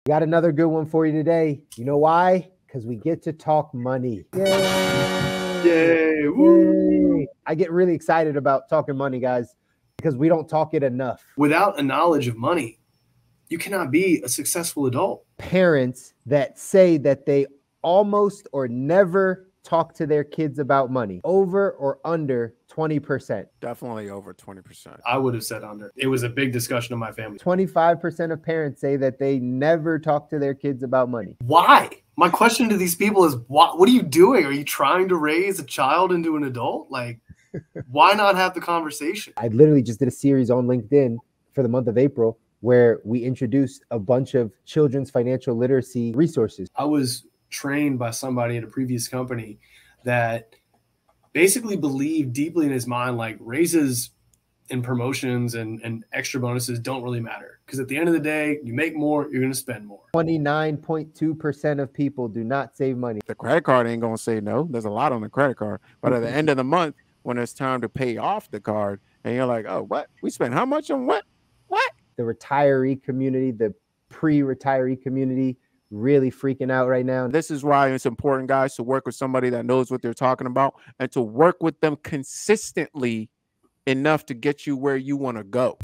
Got another good one for you today. You know why? Because we get to talk money. Yay! Yay! Woo! I get really excited about talking money, guys, because we don't talk it enough. Without a knowledge of money, you cannot be a successful adult. Parents that say that they almost or never talk to their kids about money, over or under 20%. Definitely over 20%. I would have said under. It was a big discussion in my family. 25% of parents say that they never talk to their kids about money. Why? My question to these people is, what are you doing? Are you trying to raise a child into an adult? Like, why not have the conversation? I literally just did a series on LinkedIn for the month of April where we introduced a bunch of children's financial literacy resources. I was trained by somebody at a previous company that basically believed deeply in his mind, like raises and promotions and extra bonuses don't really matter. Because at the end of the day, you make more, you're going to spend more. 29.2% of people do not save money. The credit card ain't going to say no. There's a lot on the credit card. But at the end of the month, when it's time to pay off the card, and you're like, oh, what? We spent how much on what? What? The retiree community, the pre-retiree community, really freaking out right now. This is why it's important, guys, to work with somebody that knows what they're talking about and to work with them consistently enough to get you where you want to go.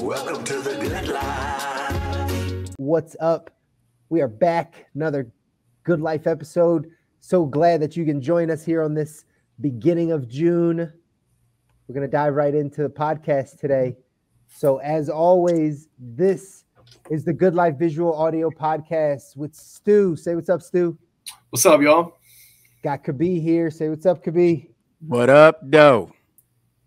Welcome to the Good Life. What's up? We are back. Another Good Life episode. So glad that you can join us here on this beginning of June. We're going to dive right into the podcast today. So as always, this is the Good Life Visual Audio Podcast with Stu. Say what's up, Stu. What's up, y'all? Got Kobi here. Say what's up, Kobi. What up, doe?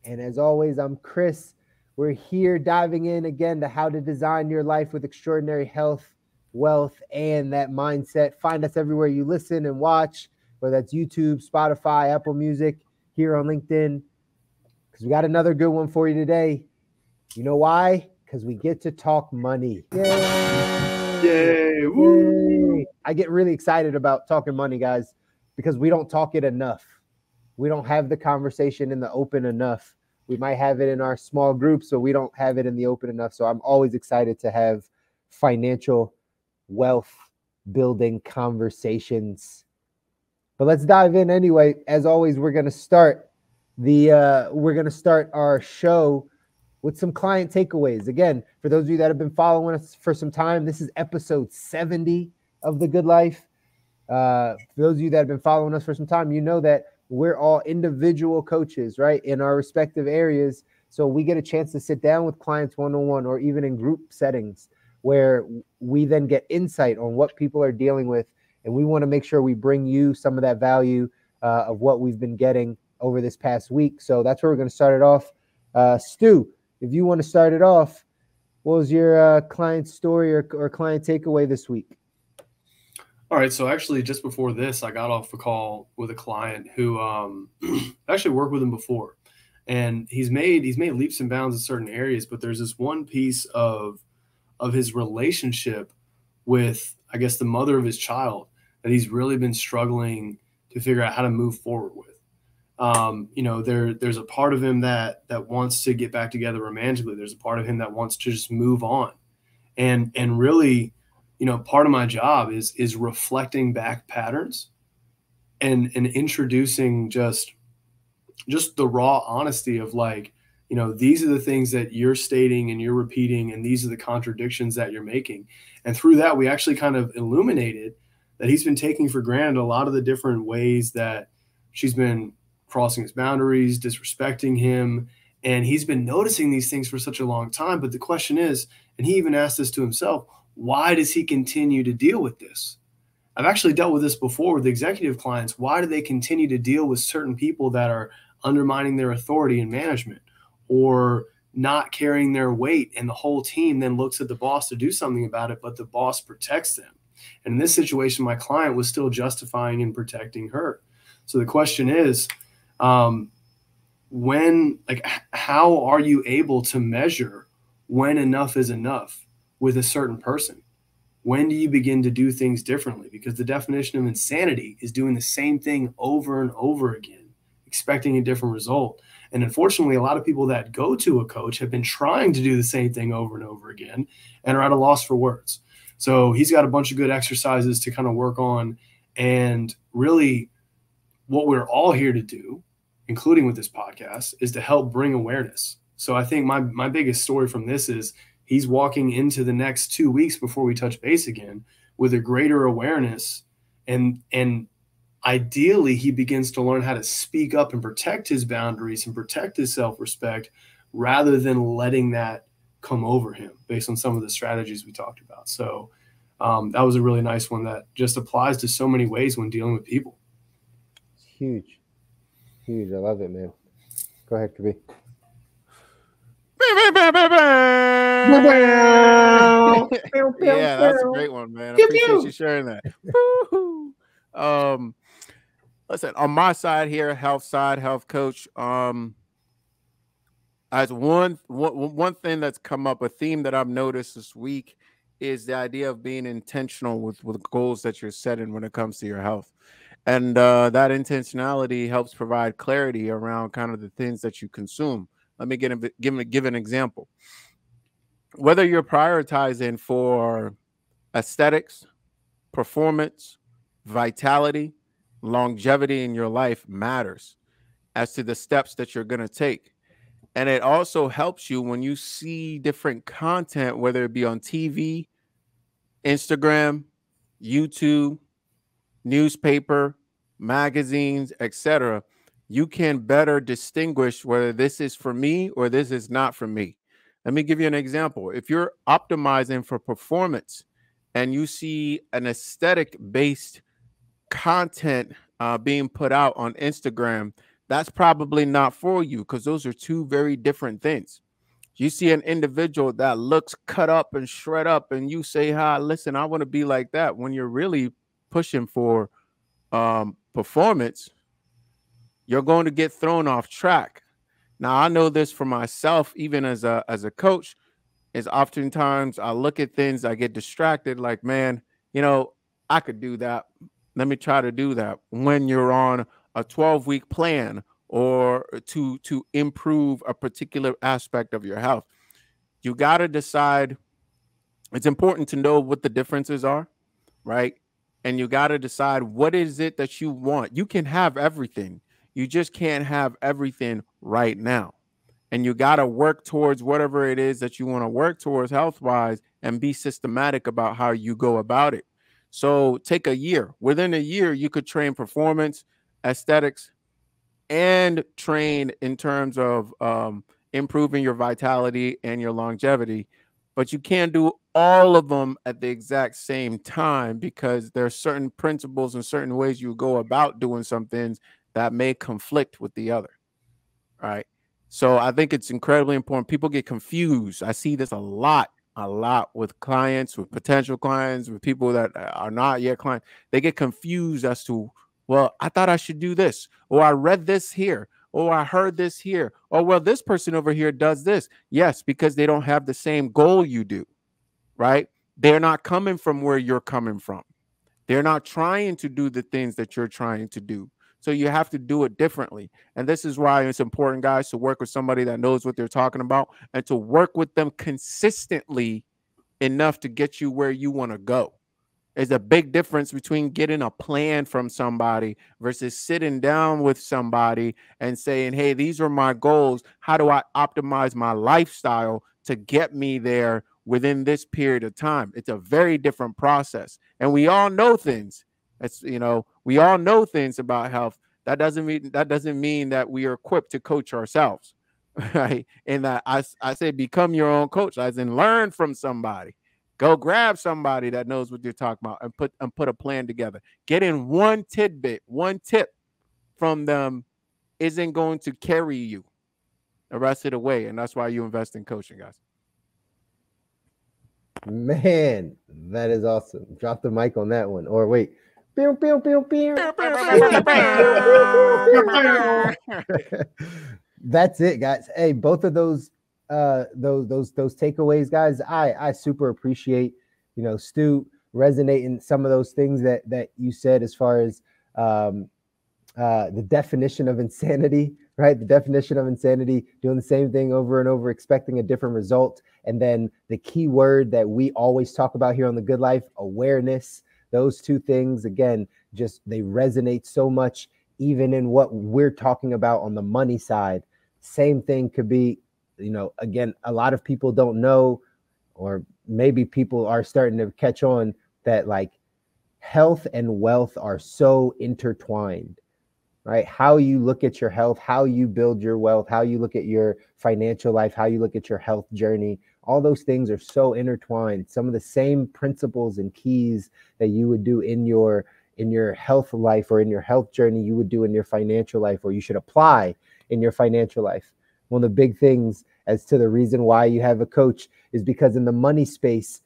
And as always, I'm Chris. We're here diving in again to how to design your life with extraordinary health, wealth, and that mindset. Find us everywhere you listen and watch, whether that's YouTube, Spotify, Apple Music, here on LinkedIn. Because we got another good one for you today. You know why? Because we get to talk money. Yay! Yay! Woo! Yay! I get really excited about talking money, guys, because we don't talk it enough. We don't have the conversation in the open enough. We might have it in our small groups, but we don't have it in the open enough. So I'm always excited to have financial wealth building conversations. But let's dive in anyway. As always, we're going to start our show with some client takeaways. Again, for those of you that have been following us for some time, this is episode 70 of The Good Life. For those of you that have been following us for some time, you know that we're all individual coaches, right, in our respective areas. So we get a chance to sit down with clients one-on-one or even in group settings where we then get insight on what people are dealing with. And we want to make sure we bring you some of that value of what we've been getting over this past week. So that's where we're going to start it off. Stu, if you want to start it off, what was your client story or client takeaway this week? All right. So actually, just before this, I got off a call with a client who actually worked with him before, and he's made leaps and bounds in certain areas. But there's this one piece of his relationship with, I guess, the mother of his child that he's really been struggling to figure out how to move forward with. There's a part of him that wants to get back together romantically. There's a part of him that wants to just move on. And really, part of my job is reflecting back patterns and introducing just the raw honesty of like, these are the things that you're stating and you're repeating, and these are the contradictions that you're making. And through that, we actually kind of illuminated that he's been taking for granted a lot of the different ways that she's been crossing his boundaries, disrespecting him. And he's been noticing these things for such a long time. But the question is, and he even asked this to himself, why does he continue to deal with this? I've actually dealt with this before with executive clients. Why do they continue to deal with certain people that are undermining their authority and management or not carrying their weight? And the whole team then looks at the boss to do something about it, but the boss protects them. And in this situation, my client was still justifying and protecting her. So the question is, how are you able to measure when enough is enough with a certain person? When do you begin to do things differently? Because the definition of insanity is doing the same thing over and over again, expecting a different result. And unfortunately, a lot of people that go to a coach have been trying to do the same thing over and over again and are at a loss for words. So he's got a bunch of good exercises to kind of work on. And really what we're all here to do, including with this podcast, is to help bring awareness. So I think my biggest story from this is he's walking into the next 2 weeks before we touch base again with a greater awareness, and ideally he begins to learn how to speak up and protect his boundaries and protect his self-respect rather than letting that come over him based on some of the strategies we talked about. So that was a really nice one that just applies to so many ways when dealing with people. It's huge. Huge. I love it, man. Go ahead, Kobi. Yeah, that's a great one, man. I appreciate you sharing that. Listen, on my side here, health coach, as one thing that's come up, a theme that I've noticed this week is the idea of being intentional with goals that you're setting when it comes to your health. And that intentionality helps provide clarity around kind of the things that you consume. Let me give an example. Whether you're prioritizing for aesthetics, performance, vitality, longevity in your life matters as to the steps that you're going to take. And it also helps you when you see different content, whether it be on TV, Instagram, YouTube, newspaper, magazines, etc. You can better distinguish whether this is for me or this is not for me. Let me give you an example. If you're optimizing for performance and you see an aesthetic-based content being put out on Instagram, that's probably not for you because those are two very different things. You see an individual that looks cut up and shred up and you say, hi, listen, I want to be like that, when you're really pushing for performance, you're going to get thrown off track. Now, I know this for myself, even as a coach, is oftentimes I look at things, I get distracted, like, man, I could do that. Let me try to do that. When you're on a 12-week plan or to improve a particular aspect of your health, you got to decide. It's important to know what the differences are, right? And you got to decide what is it that you want. You can have everything. You just can't have everything right now. And you got to work towards whatever it is that you want to work towards health-wise and be systematic about how you go about it. So take a year. Within a year, you could train performance, aesthetics, and train in terms of improving your vitality and your longevity. But you can't do all of them at the exact same time because there are certain principles and certain ways you go about doing some things that may conflict with the other, right? So I think it's incredibly important. People get confused. I see this a lot with clients, with potential clients, with people that are not yet clients. They get confused as to, well, I thought I should do this, or I read this here, or I heard this here, or well, this person over here does this. Yes, because they don't have the same goal you do, right? They're not coming from where you're coming from. They're not trying to do the things that you're trying to do. So you have to do it differently. And this is why it's important, guys, to work with somebody that knows what they're talking about and to work with them consistently enough to get you where you want to go. There's a big difference between getting a plan from somebody versus sitting down with somebody and saying, hey, these are my goals. How do I optimize my lifestyle to get me there within this period of time? It's a very different process. And we all know things. We all know things about health. That doesn't mean that we are equipped to coach ourselves, right? And that I say become your own coach, as in learn from somebody. Go grab somebody that knows what you're talking about and put a plan together. Getting one tip from them isn't going to carry you the rest of the way. And that's why you invest in coaching, guys. Man, that is awesome. Drop the mic on that one. Or wait. Pew, pew, pew, pew. That's it, guys. Hey, both of those takeaways, guys, I super appreciate, Stu resonating some of those things that you said as far as the definition of insanity, right? The definition of insanity, doing the same thing over and over, expecting a different result. And then the key word that we always talk about here on The Good Life, awareness. Those two things, again, just they resonate so much, even in what we're talking about on the money side. Same thing could be, again, a lot of people don't know, or maybe people are starting to catch on that like health and wealth are so intertwined, right? How you look at your health, how you build your wealth, how you look at your financial life, how you look at your health journey, all those things are so intertwined. Some of the same principles and keys that you would do in your health life or in your health journey, you would do in your financial life, or you should apply in your financial life. One of the big things as to the reason why you have a coach is because in the money space,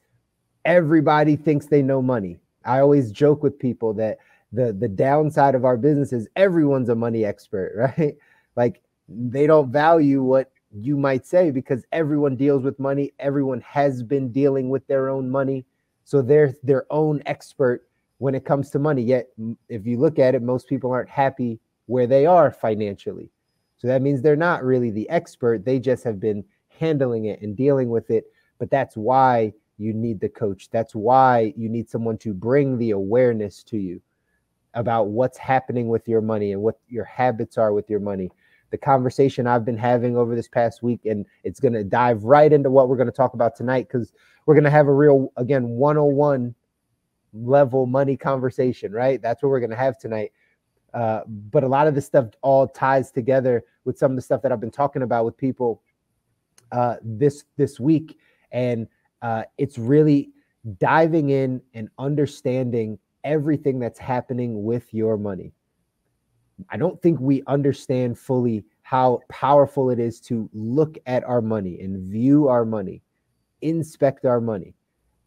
everybody thinks they know money. I always joke with people that the downside of our business is everyone's a money expert, right? Like they don't value what you might say because everyone deals with money. Everyone has been dealing with their own money. So they're their own expert when it comes to money. Yet, if you look at it, most people aren't happy where they are financially. So that means they're not really the expert. They just have been handling it and dealing with it. But that's why you need the coach. That's why you need someone to bring the awareness to you about what's happening with your money and what your habits are with your money. The conversation I've been having over this past week, and it's going to dive right into what we're going to talk about tonight, because we're going to have a real, again, 101 level money conversation, right? That's what we're going to have tonight. But a lot of this stuff all ties together with some of the stuff that I've been talking about with people this week. And it's really diving in and understanding everything that's happening with your money. I don't think we understand fully how powerful it is to look at our money and view our money, inspect our money.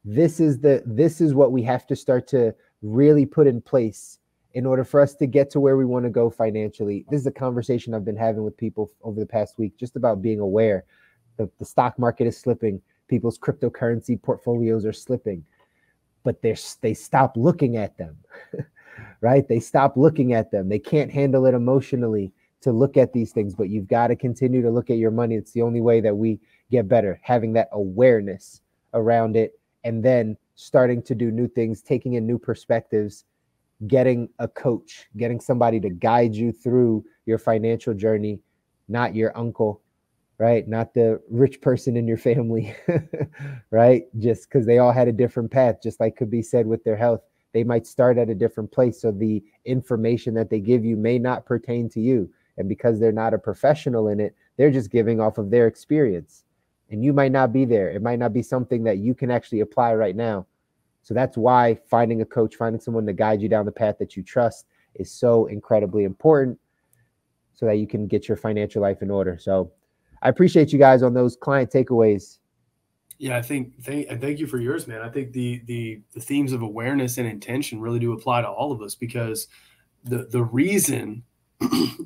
This is what we have to start to really put in place in order for us to get to where we want to go financially. This is a conversation I've been having with people over the past week, just about being aware that the stock market is slipping. People's cryptocurrency portfolios are slipping, but they stop looking at them, right? They stop looking at them. They can't handle it emotionally to look at these things, but you've got to continue to look at your money. It's the only way that we get better, having that awareness around it, and then starting to do new things, taking in new perspectives, getting a coach, getting somebody to guide you through your financial journey, not your uncle, right? Not the rich person in your family, right? Just because they all had a different path, just like could be said with their health. They might start at a different place. So the information that they give you may not pertain to you. And because they're not a professional in it, they're just giving off of their experience. And you might not be there. It might not be something that you can actually apply right now. So that's why finding a coach, finding someone to guide you down the path that you trust is so incredibly important, so that you can get your financial life in order. So I appreciate you guys on those client takeaways. Yeah, thank you for yours, man. I think the themes of awareness and intention really do apply to all of us, because the reason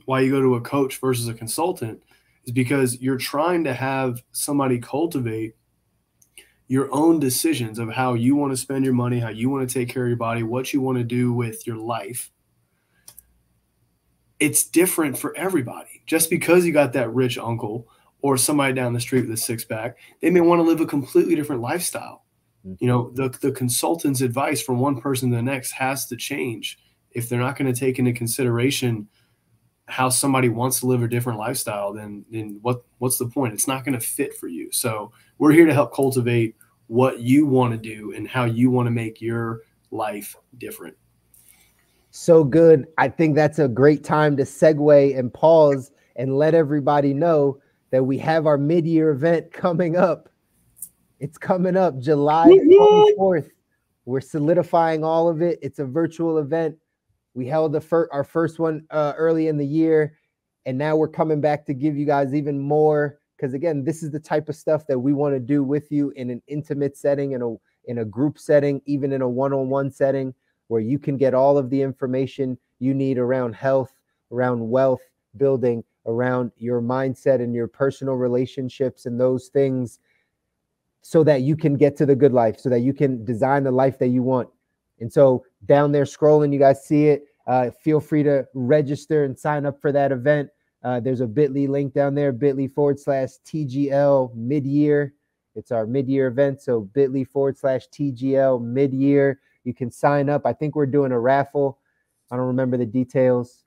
why you go to a coach versus a consultant is because you're trying to have somebody cultivate your own decisions of how you want to spend your money, how you want to take care of your body, what you want to do with your life. It's different for everybody. Just because you got that rich uncle or somebody down the street with a six-pack, they may want to live a completely different lifestyle. You know, the consultant's advice from one person to the next has to change if they're not going to take into consideration how somebody wants to live a different lifestyle. Then what's the point? It's not going to fit for you. So we're here to help cultivate what you want to do and how you want to make your life different. So good. I think that's a great time to segue and pause and let everybody know that we have our mid-year event coming up. It's coming up July 24th. We're solidifying all of it. It's a virtual event. We held our first one early in the year, and now we're coming back to give you guys even more, because again, this is the type of stuff that we want to do with you in an intimate setting, in a group setting, even in a one-on-one setting, where you can get all of the information you need around health, around wealth building, around your mindset and your personal relationships and those things, so that you can get to the good life, so that you can design the life that you want. And so down there scrolling, you guys see it. Feel free to register and sign up for that event. There's a bit.ly link down there, bit.ly/TGL mid-year. It's our mid-year event. So bit.ly/TGL mid-year. You can sign up. I think we're doing a raffle. I don't remember the details,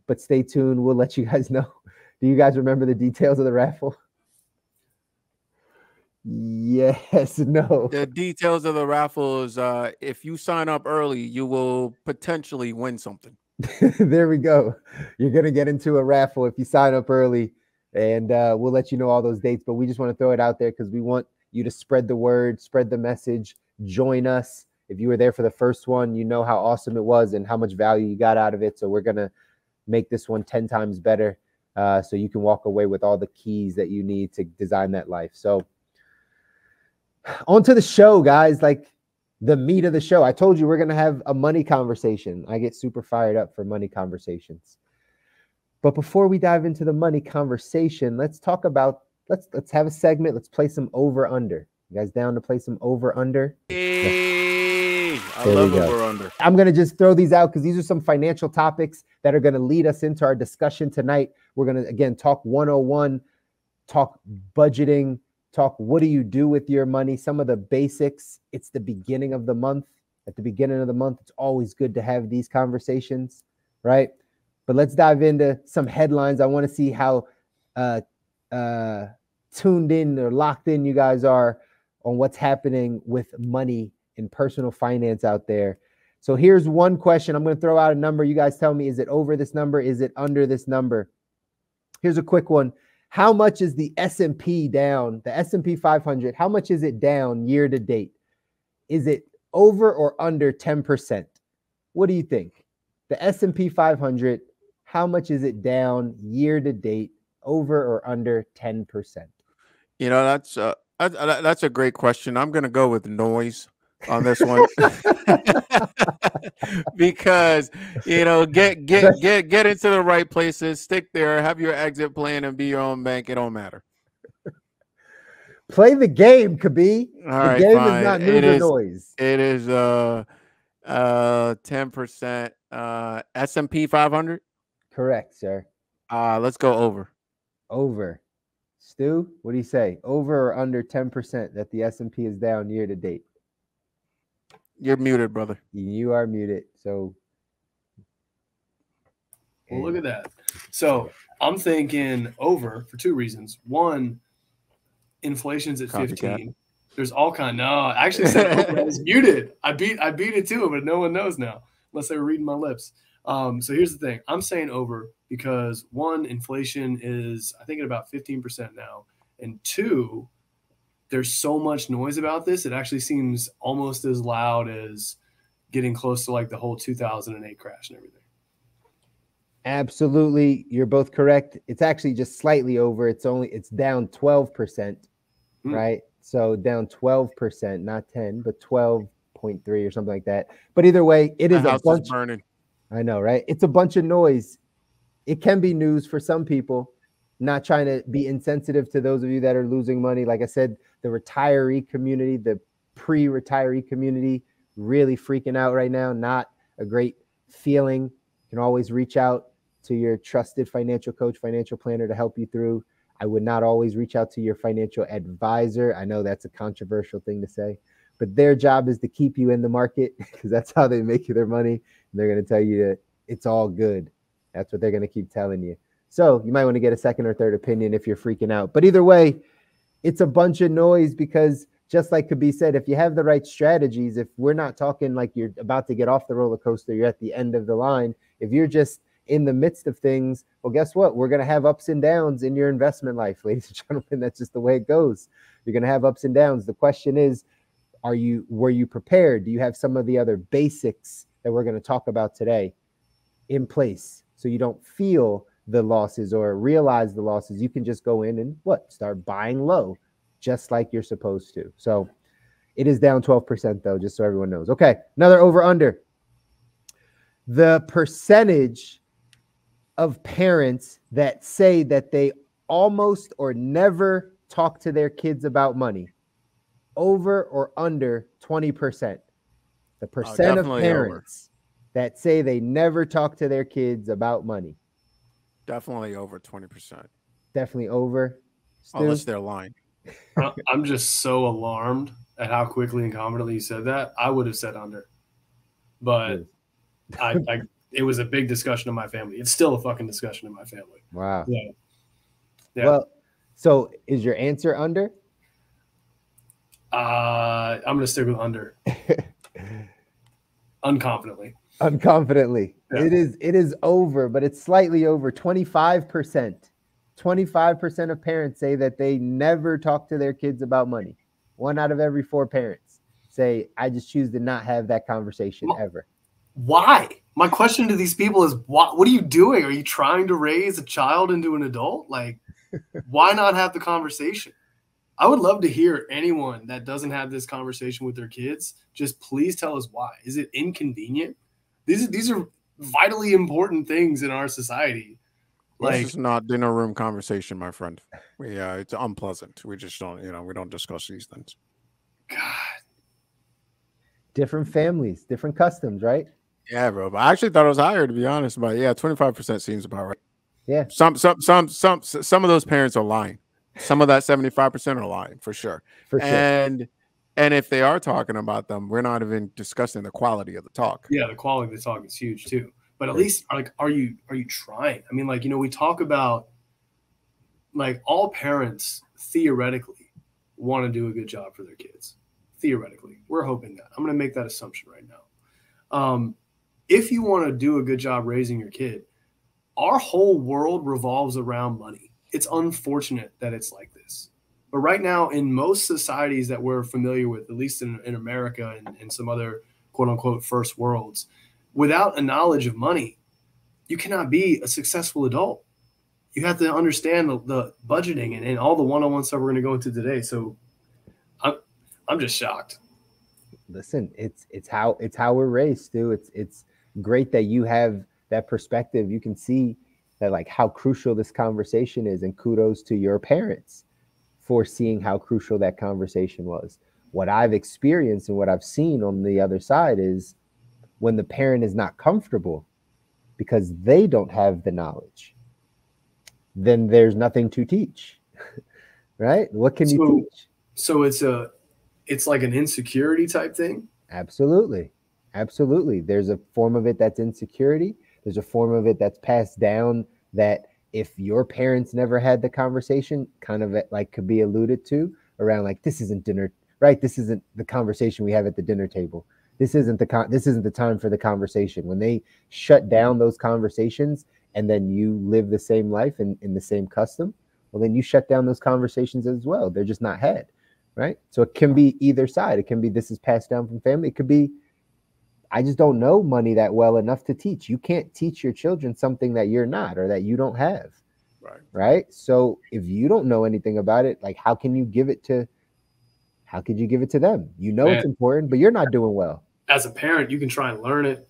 but stay tuned. We'll let you guys know. Do you guys remember the details of the raffle? Yes, no. The details of the raffle is if you sign up early, you will potentially win something. There we go. You're going to get into a raffle if you sign up early, and we'll let you know all those dates. But we just want to throw it out there because we want you to spread the word, spread the message, join us. If you were there for the first one, you know how awesome it was and how much value you got out of it. So we're going to make this one 10 times better so you can walk away with all the keys that you need to design that life. So on to the show, guys, like the meat of the show. I told you we're going to have a money conversation. I get super fired up for money conversations. But before we dive into the money conversation, let's talk about, let's have a segment. Let's play some over under. You guys down to play some over under? Hey, I love over under. I'm going to just throw these out because these are some financial topics that are going to lead us into our discussion tonight. We're going to, again, talk 101, talk budgeting, talk what do you do with your money, some of the basics. It's the beginning of the month. At the beginning of the month, it's always good to have these conversations, right? But let's dive into some headlines. I want to see how tuned in or locked in you guys are on what's happening with money and personal finance out there. So here's one question. I'm going to throw out a number. You guys tell me, is it over this number? Is it under this number? Here's a quick one. How much is the S&P down? The S&P 500, how much is it down year to date? Is it over or under 10%? What do you think? The S&P 500, how much is it down year to date, over or under 10%? You know, that's a great question. I'm going to go with noise on this one because, you know, get into the right places, stick there, have your exit plan, and be your own bank. It don't matter. Play the game, Kobi. The game fine. is not news or noise. It is 10% S&P 500. Correct, sir. Let's go over. Over. Stu, what do you say? Over or under 10% that the S&P is down year to date? You're muted, brother. You are muted. So, well, look at that. So I'm thinking over for two reasons. One, inflation's at 15. There's all kind. No, I actually said over. I was muted. I beat it too, but no one knows now unless they were reading my lips. So here's the thing. I'm saying over because one, inflation is I think at about 15% now, and two, there's so much noise about this. It actually seems almost as loud as getting close to like the whole 2008 crash and everything. Absolutely. You're both correct. It's actually just slightly over. It's down 12%, right? So down 12%, not 10, but 12.3 or something like that. But either way, it is a bunch. Burning. I know, right? It's a bunch of noise. It can be news for some people. Not trying to be insensitive to those of you that are losing money. Like I said, the retiree community, the pre-retiree community, really freaking out right now. Not a great feeling. You can always reach out to your trusted financial coach, financial planner to help you through. I would not always reach out to your financial advisor. I know that's a controversial thing to say, but their job is to keep you in the market because that's how they make their money. And they're going to tell you that it's all good. That's what they're going to keep telling you. So you might want to get a second or third opinion if you're freaking out. But either way, it's a bunch of noise because just like Kobi said, if you have the right strategies, if we're not talking like you're about to get off the roller coaster, you're at the end of the line. If you're just in the midst of things, well, guess what? We're going to have ups and downs in your investment life, ladies and gentlemen. That's just the way it goes. You're going to have ups and downs. The question is, were you prepared? Do you have some of the other basics that we're going to talk about today in place so you don't feel the losses or realize the losses? You can just go in and start buying low, just like you're supposed to. So it is down 12% though, just so everyone knows. Okay, another over under. The percentage of parents that say that they almost or never talk to their kids about money, over or under 20%. The percent of parents that say they never talk to their kids about money? Definitely over 20%. Definitely over. Stu? Unless they're lying. I'm just so alarmed at how quickly and confidently you said that. I would have said under, but it was a big discussion in my family. It's still a fucking discussion in my family. Wow. Yeah. Well, so is your answer under? I'm going to stick with under. Unconfidently. Unconfidently. Yeah. It is over, but it's slightly over. 25%. 25% of parents say that they never talk to their kids about money. 1 out of every 4 parents say, I just choose to not have that conversation ever. Why? My question to these people is, what are you doing? Are you trying to raise a child into an adult? Like, why not have the conversation? I would love to hear anyone that doesn't have this conversation with their kids. Just please tell us why. Is it inconvenient? These are vitally important things in our society. Like, this is not dinner room conversation, my friend. It's unpleasant. We just don't, we don't discuss these things. God. Different families, different customs, right? Yeah, bro. But I actually thought it was higher, to be honest. But yeah, 25% seems about right. Yeah. Some of those parents are lying. Some of that 75% are lying for sure. For sure. And if they are talking about them, we're not even discussing the quality of the talk. Yeah, the quality of the talk is huge too. But at least, like, are you trying? I mean, like, we talk about, like, all parents theoretically want to do a good job for their kids. Theoretically, we're hoping that. I'm going to make that assumption right now. If you want to do a good job raising your kid, our whole world revolves around money. It's unfortunate that it's like this. But right now, in most societies that we're familiar with, at least in America and some other quote-unquote first worlds, without a knowledge of money, you cannot be a successful adult. You have to understand the budgeting and all the one-on-one stuff we're going to go into today. So I'm just shocked. Listen, it's how we're raised, Stu. It's great that you have that perspective. You can see that, like, how crucial this conversation is, and kudos to your parents for seeing how crucial that conversation was. What I've experienced and what I've seen on the other side is when the parent is not comfortable because they don't have the knowledge, then there's nothing to teach, right? What can you teach? So it's like an insecurity type thing? Absolutely. Absolutely. There's a form of it that's insecurity. There's a form of it that's passed down that if your parents never had the conversation, kind of like could be alluded to around, like, this isn't dinner, right? This isn't the conversation we have at the dinner table. This isn't the time for the conversation. When they shut down those conversations and then you live the same life in the same custom, well, then you shut down those conversations as well. They're just not had, right? So it can be either side. It can be this is passed down from family. It could be I just don't know money that well enough to teach. You can't teach your children something that you're not or that you don't have. Right. So if you don't know anything about it, like, how could you give it to them? It's important, but you're not doing well. As a parent, you can try and learn it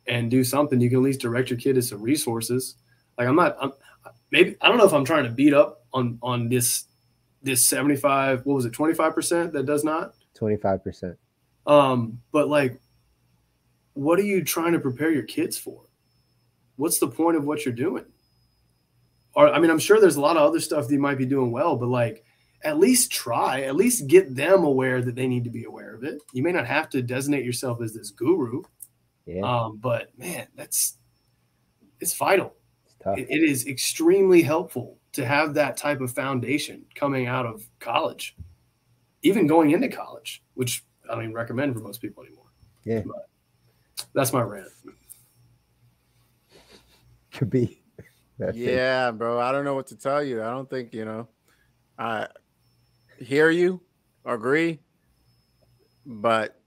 and do something. You can at least direct your kid to some resources. Like, maybe, I don't know if I'm trying to beat up on this 75, what was it, 25% that does not? 25%. But, like, what are you trying to prepare your kids for? What's the point of what you're doing? Or, I mean, I'm sure there's a lot of other stuff that you might be doing well, but, like, at least get them aware that they need to be aware of it. You may not have to designate yourself as this guru. Yeah. But man, it's vital. It's tough. It is extremely helpful to have that type of foundation coming out of college, even going into college, which I don't even recommend for most people anymore. Yeah. But that's my rant. Could be. Yeah, bro. I don't know what to tell you. I don't think, I hear you, agree, but,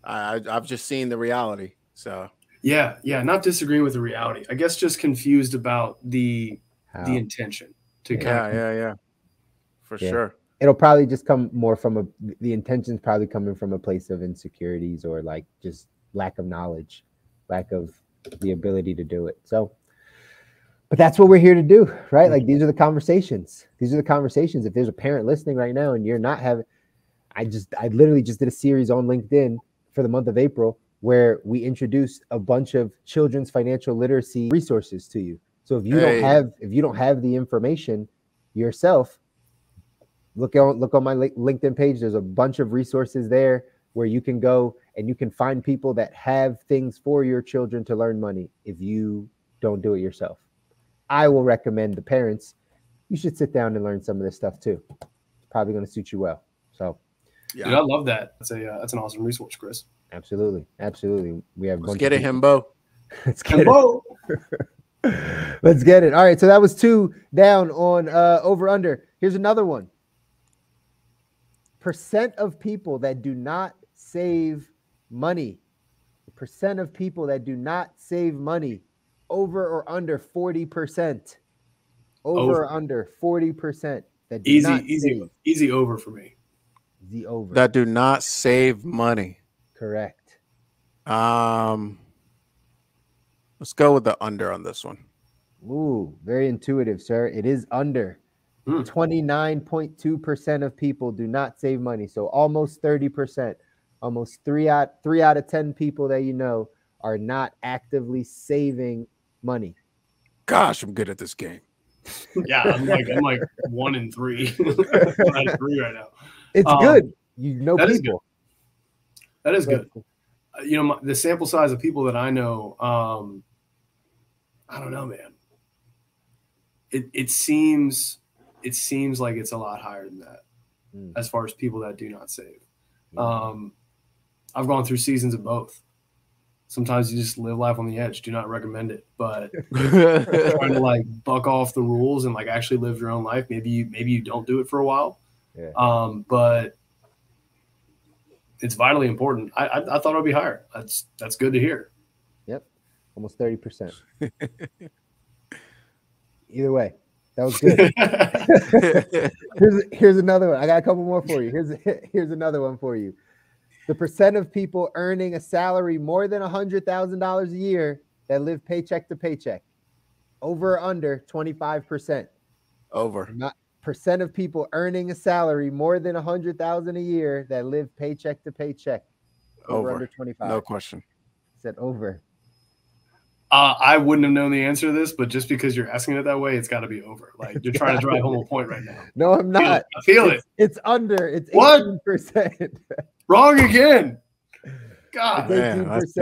I've just seen the reality. So yeah, not disagreeing with the reality. I guess just confused about the intention to yeah, for sure. It'll probably just come more from the intention's probably coming from a place of insecurities or, like, just lack of knowledge, lack of the ability to do it. So, but that's what we're here to do, right? Like, these are the conversations. If there's a parent listening right now and you're not having, I literally just did a series on LinkedIn for the month of April where we introduce a bunch of children's financial literacy resources to you. So if you don't have the information yourself, look on my LinkedIn page. There's a bunch of resources there where you can go and you can find people that have things for your children to learn money if you don't do it yourself. I will recommend the parents, you should sit down and learn some of this stuff too. It's probably going to suit you well. So yeah, dude, I love that. That's an awesome resource, Chris. Absolutely. We have Let's get it, Himbo. Let's get it. Let's get it. All right. So that was 2 down on over under. Here's another one. Percent of people that do not save money. The percent of people that do not save money, over or under 40%. Over or under 40%. That do easy over for me. The over. That do not save money. Correct. Let's go with the under on this one. Ooh, very intuitive, sir. It is under. 29.2% of people do not save money. So almost 30%. Almost 3 out of 10 people that you know are not actively saving money. Gosh, I'm good at this game. Yeah, I'm like 1 in 3. 1 out of 3 right now. It's good. You know people. That is good. You know, the sample size of people that I know, I don't know, man. It seems like it's a lot higher than that as far as people that do not save. I've gone through seasons of both. Sometimes you just live life on the edge. Do not recommend it, but trying to like buck off the rules and like actually live your own life. Maybe you don't do it for a while. Yeah. But it's vitally important. I thought it would be higher. That's good to hear. Yep. Almost 30%. Either way, that was good. Here's another one. I got a couple more for you. Here's another one for you. The percent of people earning a salary more than $100,000 a year that live paycheck to paycheck. Over or under 25%. Over. Percent of people earning a salary more than $100,000 a year that live paycheck to paycheck. Over. Under 25. No question. Said over. I wouldn't have known the answer to this, but just because you're asking it that way, it's got to be over. Like you're trying to drive home a point right now. No, I'm not. I feel it. It's under. It's 18%. Wrong again. God, it's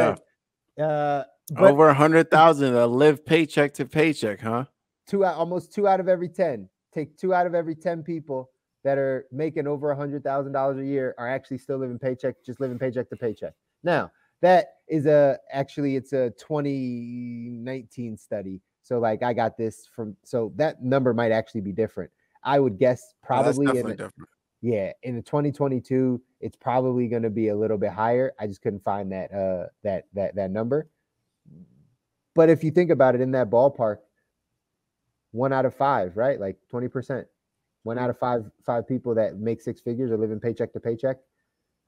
18%. Over 100,000 that live paycheck to paycheck, huh? Almost 2 out of every 10. Take 2 out of every 10 people that are making over $100,000 a year are actually still living paycheck to paycheck. Now, that is it's a 2019 study. So like I got this so that number might actually be different. I would guess probably different. Yeah, in the 2022, it's probably going to be a little bit higher. I just couldn't find that number. But if you think about it in that ballpark, 1 out of 5, right? Like 20%. 1 out of 5 people that make 6 figures are living paycheck to paycheck.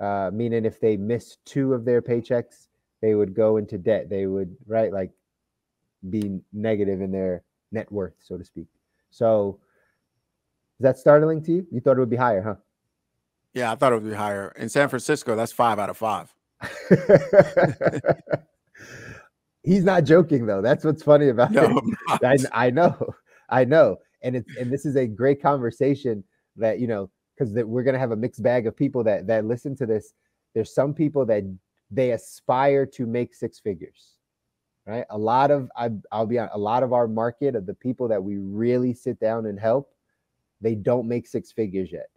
Meaning if they miss 2 of their paychecks, they would go into debt. They would, right, like be negative in their net worth, so to speak. So is that startling to you? You thought it would be higher, huh? Yeah, I thought it would be higher. In San Francisco, that's 5 out of 5. He's not joking though. That's what's funny about it. I know. And this is a great conversation that, you know, because we're going to have a mixed bag of people that listen to this. There's some people that they aspire to make 6 figures, right? I'll be honest, a lot of our market of the people that we really sit down and help, they don't make 6 figures yet.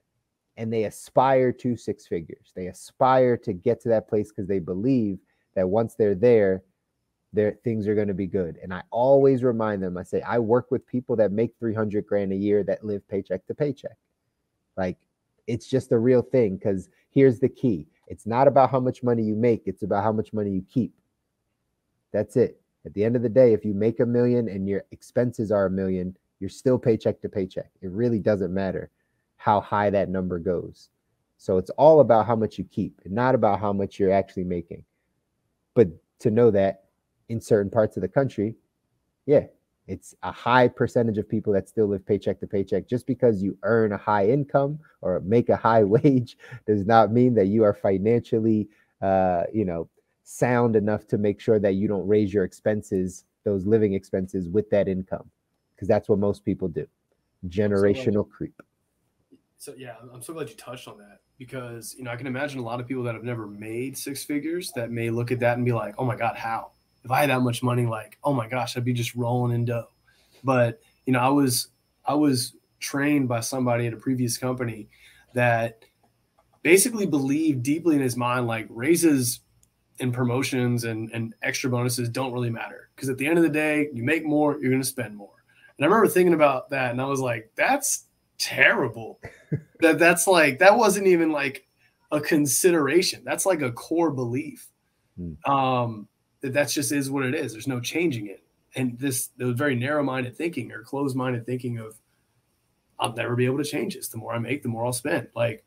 And they aspire to 6 figures. They aspire to get to that place because they believe that once they're there, their things are going to be good. And I always remind them, I say, I work with people that make 300 grand a year that live paycheck to paycheck. Like, it's just a real thing, because here's the key. It's not about how much money you make. It's about how much money you keep. That's it. At the end of the day, if you make $1 million and your expenses are $1 million, you're still paycheck to paycheck. It really doesn't matter how high that number goes. So it's all about how much you keep and not about how much you're actually making. But to know that in certain parts of the country, yeah, it's a high percentage of people that still live paycheck to paycheck. Just because you earn a high income or make a high wage does not mean that you are financially, sound enough to make sure that you don't raise your expenses, those living expenses, with that income, because that's what most people do. Generational creep. So yeah, I'm so glad you touched on that, because I can imagine a lot of people that have never made six figures that may look at that and be like, oh my God, how? If I had that much money, like, oh my gosh, I'd be just rolling in dough. But I was trained by somebody at a previous company that basically believed deeply in his mind, like, raises and promotions and extra bonuses don't really matter, because at the end of the day, you make more, you're going to spend more. And I remember thinking about that, and I was like, that's terrible. That's like, that wasn't even like a consideration. That's like a core belief. That's just is what it is. There's no changing it. And there was very narrow-minded thinking or closed-minded thinking of, I'll never be able to change this. The more I make, the more I'll spend. Like,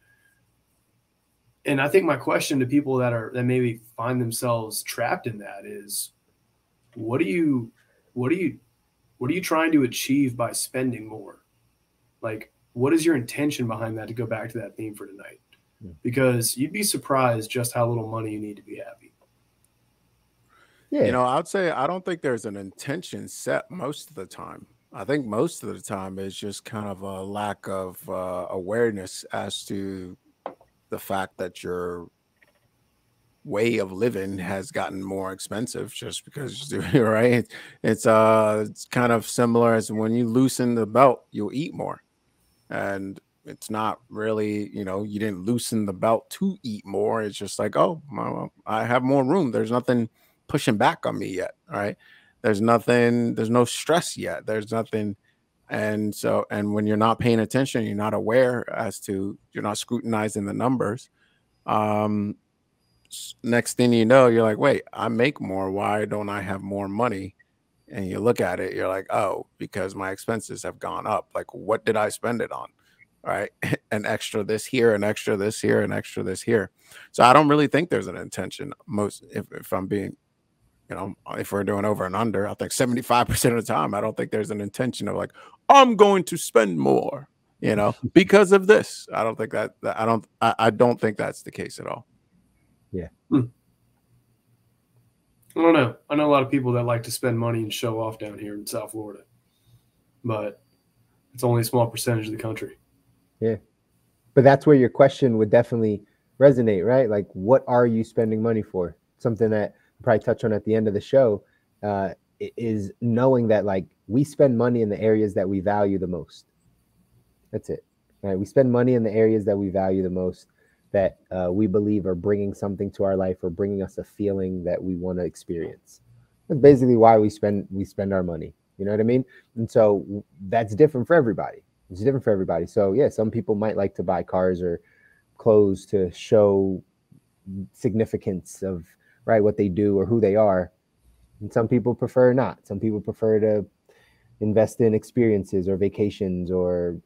and I think my question to people that maybe find themselves trapped in that is, what are you trying to achieve by spending more? Like, what is your intention behind that, to go back to that theme for tonight? Because you'd be surprised just how little money you need to be happy. Yeah. I'd say I don't think there's an intention set most of the time. I think most of the time it's just kind of a lack of awareness as to the fact that your way of living has gotten more expensive just because you're right. It's kind of similar as when you loosen the belt, you'll eat more. And it's not really, you didn't loosen the belt to eat more. It's just like, oh, well, I have more room. There's nothing pushing back on me yet. All right. There's no stress yet. There's nothing. And when you're not paying attention, you're not aware you're not scrutinizing the numbers. Next thing you know, you're like, wait, I make more. Why don't I have more money? And you look at it, you're like, oh, because my expenses have gone up. Like, what did I spend it on? All right. An extra this here, an extra this here, an extra this here. So I don't really think there's an intention. If I'm being, if we're doing over and under, I think 75% of the time, I don't think there's an intention of like, I'm going to spend more, because of this. I don't think I don't think that's the case at all. Yeah. I don't know. I know a lot of people that like to spend money and show off down here in South Florida, but it's only a small percentage of the country. Yeah. But that's where your question would definitely resonate, right? Like, what are you spending money for? Something that I'll probably touch on at the end of the show is knowing that, like, we spend money in the areas that we value the most. That's it. Right? We spend money in the areas that we value the most, that we believe are bringing something to our life or bringing us a feeling that we want to experience. That's basically why we spend our money. You know what I mean? And so that's different for everybody. It's different for everybody. So yeah, some people might like to buy cars or clothes to show significance of, right, what they do or who they are. And some people prefer not. Some people prefer to invest in experiences or vacations or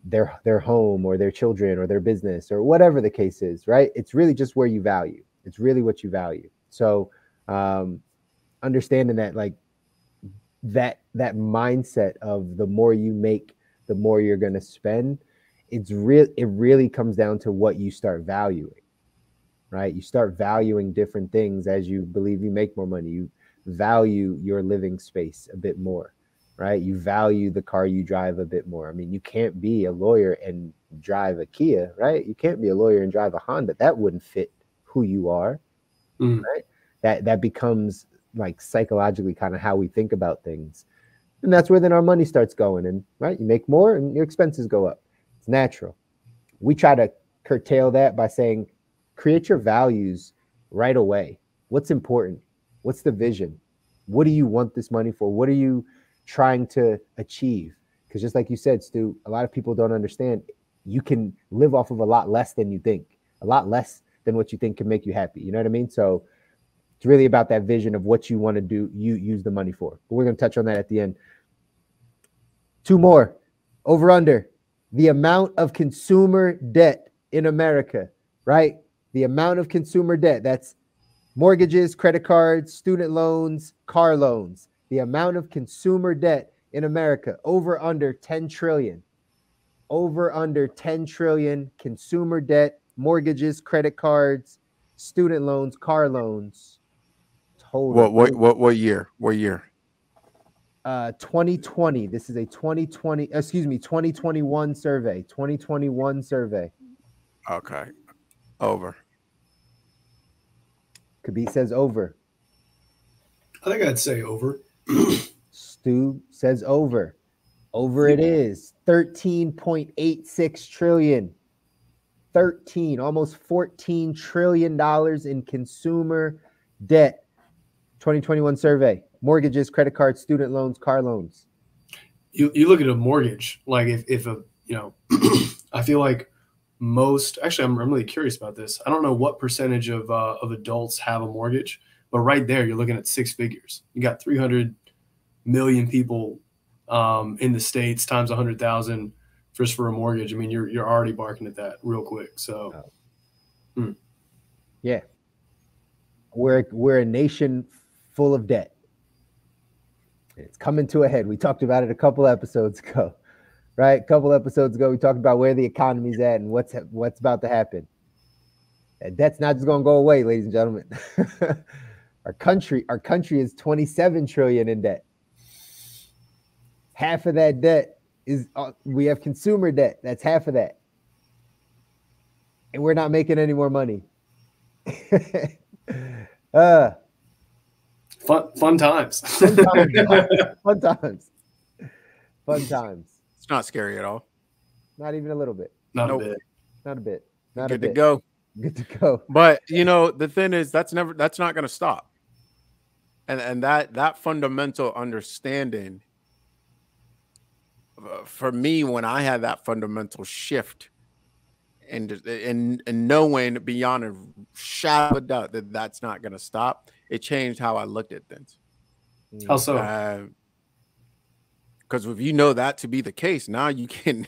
their home or their children or their business or whatever the case is, right? It's really just where you value. It's really what you value. So understanding that, like, that mindset of the more you make, the more you're going to spend, it really comes down to what you start valuing, right? You start valuing different things as you believe you make more money. You value your living space a bit more, right? You value the car you drive a bit more. I mean, you can't be a lawyer and drive a Kia, right? You can't be a lawyer and drive a Honda. That wouldn't fit who you are, right? That becomes like psychologically kind of how we think about things. And that's where then our money starts going. And right, you make more and your expenses go up. It's natural. We try to curtail that by saying, create your values right away. What's important? What's the vision? What do you want this money for? What are you trying to achieve? Because just like you said, Stu, a lot of people don't understand you can live off of a lot less than you think, a lot less than what you think can make you happy. You know what I mean? So it's really about that vision of what you want to do, you use the money for. But we're going to touch on that at the end. Two more. Over under. The amount of consumer debt in America, right? The amount of consumer debt. That's mortgages, credit cards, student loans, car loans. The amount of consumer debt in America, over under 10 trillion. Over under 10 trillion consumer debt, mortgages, credit cards, student loans, car loans. total. What year? What year? 2020. This is a 2021 survey. 2021 survey. Okay. Over. Kobi says over. I think I'd say over. Stu says over. Over it is. 13.86 trillion. 13, almost $14 trillion in consumer debt. 2021 survey. Mortgages, credit cards, student loans, car loans. You look at a mortgage, like if a, you know, I feel like most, actually, I'm really curious about this. I don't know what percentage of adults have a mortgage, but right there, you're looking at six figures. You got 300 million people in the States times 100,000 just for a mortgage. I mean, you're already barking at that real quick. So, yeah, we're a nation full of debt. It's coming to a head. We talked about it a couple episodes ago, right? A couple episodes ago, we talked about where the economy's at and what's about to happen. That debt's not just going to go away, ladies and gentlemen. Our country is 27 trillion in debt. Half of that debt is we have consumer debt. That's half of that, and we're not making any more money. Fun times. Fun times. It's not scary at all. Not even a little bit. Not a bit. Not a bit. Not Good a bit. to go. Good to go. But the thing is, that's not going to stop. And that fundamental understanding, for me, when I had that fundamental shift and knowing beyond a shadow of a doubt that that's not going to stop, it changed how I looked at things. How so? Because if you know that to be the case, now you can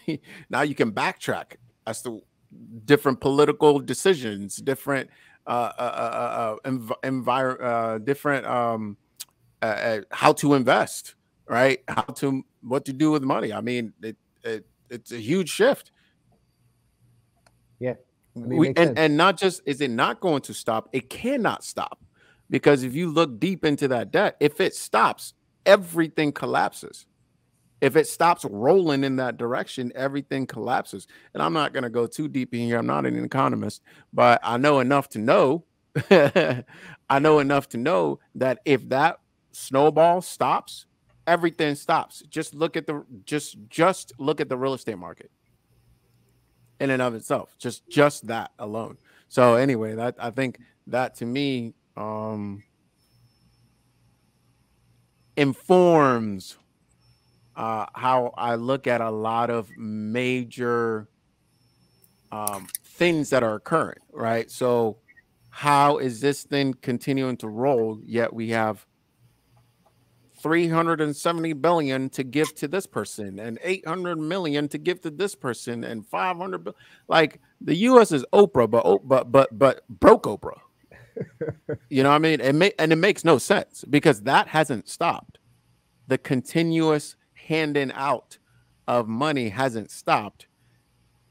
backtrack as to different political decisions, different different how to invest, right? What to do with money. I mean, it's a huge shift. Yeah. I mean, and not just is it not going to stop, it cannot stop. Because if you look deep into that debt, if it stops, everything collapses. If it stops rolling in that direction, everything collapses. And I'm not going to go too deep in here. I'm not an economist, but I know enough to know. I know enough to know that if that snowball stops, everything stops. Just look at the look at the real estate market in and of itself. Just that alone. So anyway, I think that to me informs how I look at a lot of major things that are occurring, right? So how is this thing continuing to roll, yet we have 370 billion to give to this person and 800 million to give to this person and 500 billion? Like the US is Oprah, but broke Oprah. You know what I mean? It makes no sense because that hasn't stopped. The continuous handing out of money hasn't stopped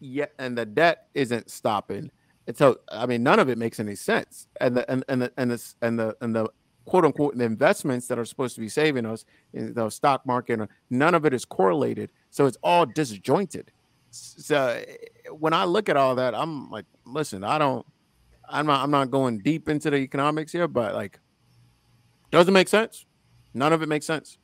yet, and the debt isn't stopping. And so, I mean, none of it makes any sense. And the quote unquote the investments that are supposed to be saving us in the stock market, none of it is correlated. So it's all disjointed. So when I look at all that, I'm like, listen, I'm not going deep into the economics here, but like, doesn't make sense. None of it makes sense.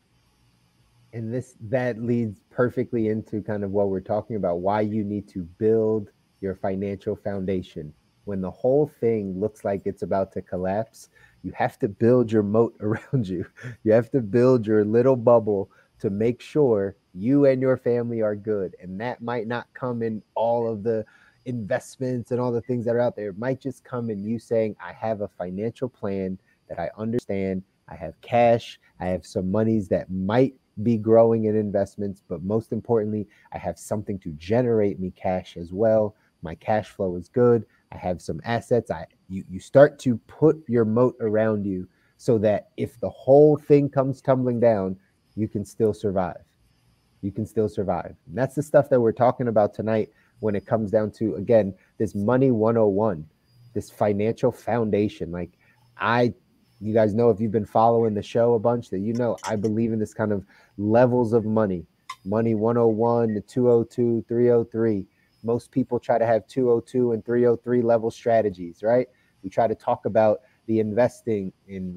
And that leads perfectly into kind of what we're talking about, why you need to build your financial foundation. When the whole thing looks like it's about to collapse, you have to build your moat around you. You have to build your little bubble to make sure you and your family are good. And that might not come in all of the investments and all the things that are out there. It might just come in you saying, I have a financial plan that I understand. I have cash. I have some monies that might be growing in investments, but most importantly, I have something to generate me cash as well. My cash flow is good. I have some assets. You start to put your moat around you so that if the whole thing comes tumbling down, you can still survive. You can still survive. And that's the stuff that we're talking about tonight when it comes down to, again, this money 101, this financial foundation. Like You guys know, if you've been following the show a bunch, that you know I believe in this kind of levels of money. Money 101 to 202, 303. Most people try to have 202 and 303 level strategies, right? We try to talk about the investing in,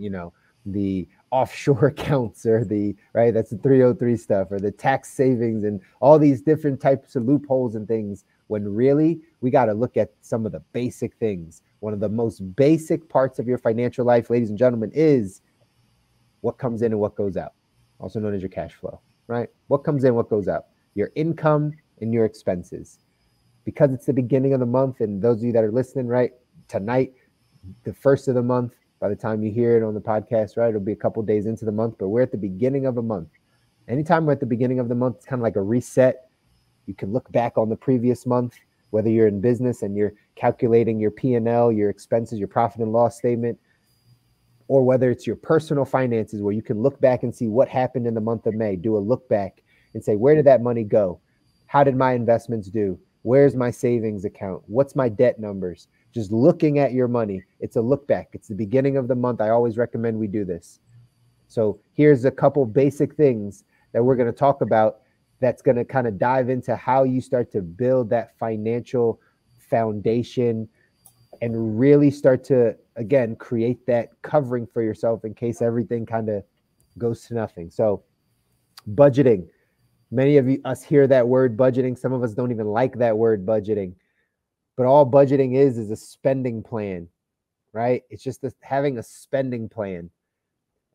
the offshore accounts, or right, that's the 303 stuff, or the tax savings and all these different types of loopholes and things, when really we got to look at some of the basic things. One of the most basic parts of your financial life, ladies and gentlemen, is what comes in and what goes out, also known as your cash flow, right? What comes in, what goes out, your income and your expenses. Because it's the beginning of the month, and those of you that are listening, right, tonight, the first of the month, by the time you hear it on the podcast, right, it'll be a couple days into the month, but we're at the beginning of a month. Anytime we're at the beginning of the month, it's kind of like a reset. You can look back on the previous month, whether you're in business and you're calculating your P&L, your expenses, your profit and loss statement, or whether it's your personal finances, where you can look back and see what happened in the month of May. Do a look back and say, where did that money go? How did my investments do? Where's my savings account? What's my debt numbers? Just looking at your money. It's a look back. It's the beginning of the month. I always recommend we do this. So here's a couple basic things that we're going to talk about that's going to kind of dive into how you start to build that financial foundation and really start to, again, create that covering for yourself in case everything kind of goes to nothing. So budgeting. Many of us hear that word budgeting. Some of us don't even like that word budgeting. But all budgeting is a spending plan, right? It's just having a spending plan,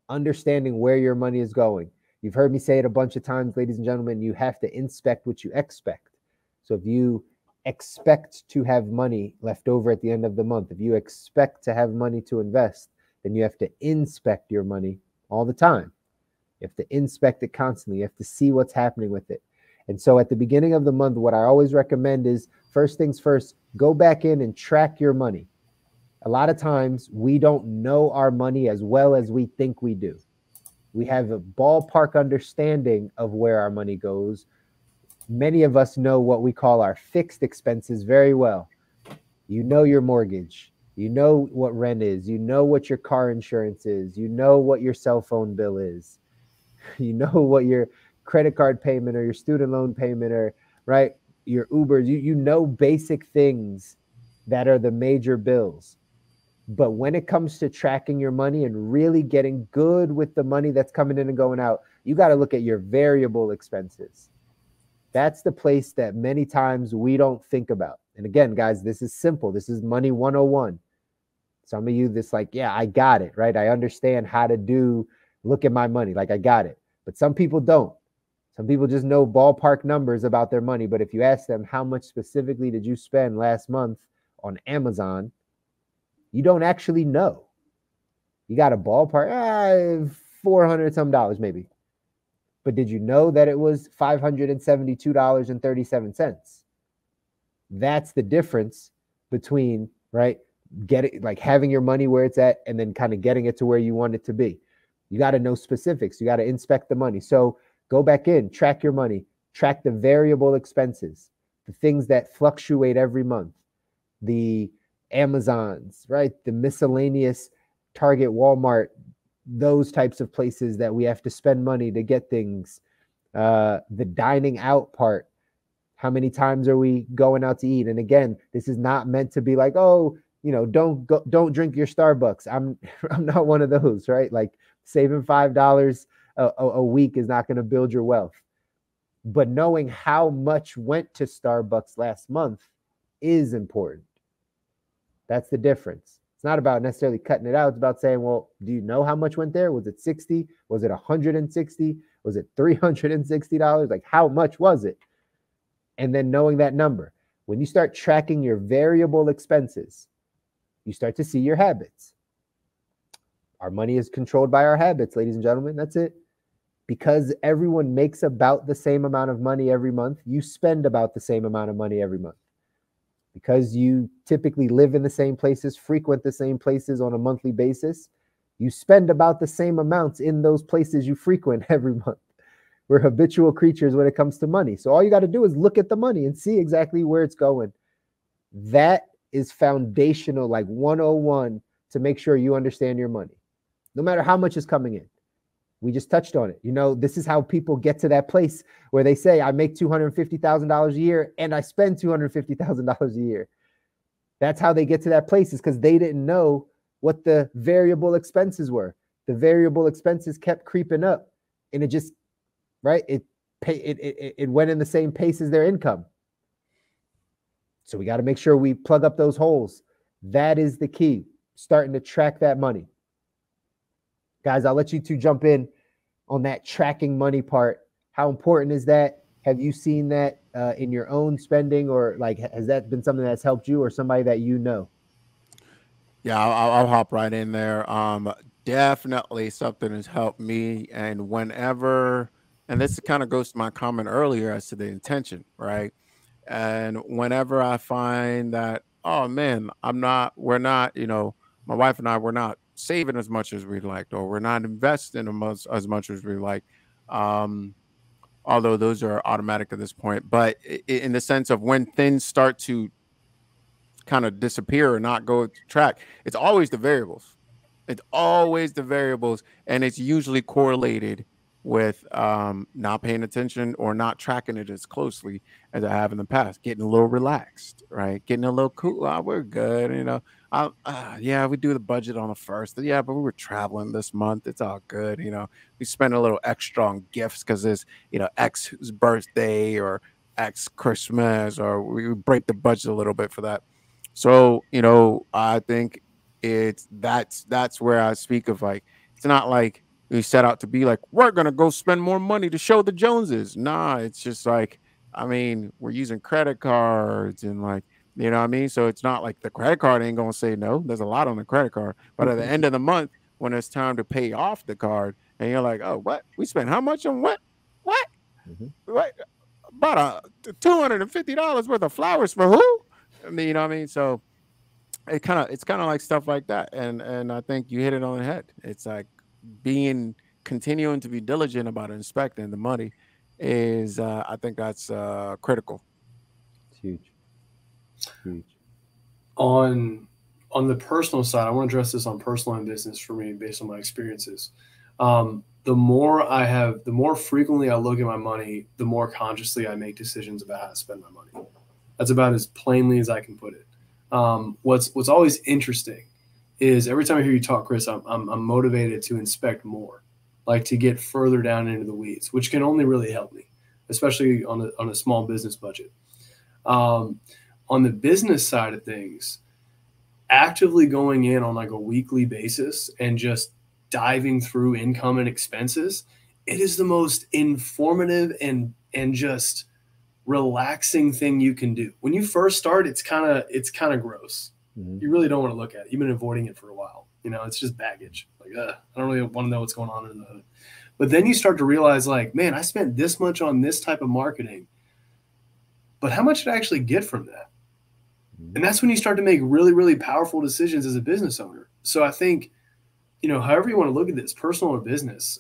understanding where your money is going. You've heard me say it a bunch of times, ladies and gentlemen, you have to inspect what you expect. So if you expect to have money left over at the end of the month, if you expect to have money to invest, then you have to inspect your money all the time. You have to inspect it constantly. You have to see what's happening with it. And so at the beginning of the month, what I always recommend is, first things first, go back in and track your money. A lot of times we don't know our money as well as we think we do. We have a ballpark understanding of where our money goes. Many of us know what we call our fixed expenses very well. You know your mortgage. You know what rent is. You know what your car insurance is. You know what your cell phone bill is. You know what your credit card payment or your student loan payment, or right, your Ubers. You know basic things that are the major bills. But when it comes to tracking your money and really getting good with the money that's coming in and going out, you got to look at your variable expenses. That's the place that many times we don't think about. And again, guys, this is simple. This is money 101. Some of you, this like, yeah, I got it, right? I understand how to look at my money. Like, I got it. But some people don't. Some people just know ballpark numbers about their money. But if you ask them, how much specifically did you spend last month on Amazon? You don't actually know. You got a ballpark, $400 some dollars maybe. But did you know that it was $572.37? That's the difference between, right, having your money where it's at and then kind of getting it to where you want it to be. You got to know specifics. You got to inspect the money. So go back in, track your money, track the variable expenses, the things that fluctuate every month, the Amazons, right? The miscellaneous Target, Walmart, those types of places that we have to spend money to get things. The dining out part. How many times are we going out to eat? And again, this is not meant to be like, oh, don't drink your Starbucks. I'm not one of those, right? Like saving $5 a week is not going to build your wealth. But knowing how much went to Starbucks last month is important. That's the difference. It's not about necessarily cutting it out. It's about saying, well, do you know how much went there? Was it 60? Was it 160? Was it $360? Like, how much was it? And then knowing that number. When you start tracking your variable expenses, you start to see your habits. Our money is controlled by our habits, ladies and gentlemen. That's it. Because everyone makes about the same amount of money every month, you spend about the same amount of money every month. Because you typically live in the same places, frequent the same places on a monthly basis, you spend about the same amounts in those places you frequent every month. We're habitual creatures when it comes to money. So all you got to do is look at the money and see exactly where it's going. That is foundational, like 101, to make sure you understand your money. no matter how much is coming in. We just touched on it. You know, this is how people get to that place where they say, I make $250,000 a year and I spend $250,000 a year. That's how they get to that place, is because they didn't know what the variable expenses were. The variable expenses kept creeping up, and it just, right, it went in the same pace as their income. So we got to make sure we plug up those holes. That is the key, starting to track that money. Guys, I'll let you two jump in on that tracking money part. How important is that? Have you seen that in your own spending, or like, has that been something that's helped you or somebody that you know? Yeah, I'll hop right in there. Definitely something has helped me. And whenever, and this kind of goes to my comment earlier as to the intention, right? And whenever I find that, oh man, we're not, my wife and I, we're not saving as much as we'd like, or we're not investing as much as we like. Although those are automatic at this point, but in the sense of when things start to kind of disappear or not go to track, it's always the variables. It's always the variables, and it's usually correlated with not paying attention or not tracking it as closely as I have in the past. Getting a little relaxed, right? Getting a little cool. Oh, we're good, yeah, we do the budget on the first. Yeah, but we were traveling this month. It's all good, We spend a little extra on gifts because it's X's birthday or X Christmas, or we break the budget a little bit for that. So I think that's where I speak of, like, it's not like we set out to be like, we're gonna go spend more money to show the Joneses. Nah, it's just like, we're using credit cards and, like, you know what I mean? So it's not like the credit card ain't gonna say no. There's a lot on the credit card, but at the end of the month, when it's time to pay off the card, and you're like, oh, what? We spent how much on what? What? About $250 worth of flowers for who? You know what I mean? So it's kind of like stuff like that, and I think you hit it on the head. It's like continuing to be diligent about inspecting the money is, I think that's critical. It's huge. On the personal side, I want to address this on personal and business for me based on my experiences. The more frequently I look at my money, the more consciously I make decisions about how to spend my money. That's about as plainly as I can put it. What's always interesting is every time I hear you talk, Chris, I'm motivated to inspect more, like to get further down into the weeds, which can only really help me, especially on a small business budget. On the business side of things, actively going in on like a weekly basis and just diving through income and expenses, it is the most informative and just relaxing thing you can do. When you first start, it's kind of gross. Mm-hmm. You really don't want to look at it. You've been avoiding it for a while. It's just baggage. Like, I don't really want to know what's going on in the hood. But then you start to realize, like, man, I spent this much on this type of marketing, but how much did I actually get from that? And that's when you start to make really, really powerful decisions as a business owner. So I think, however you want to look at this, personal or business,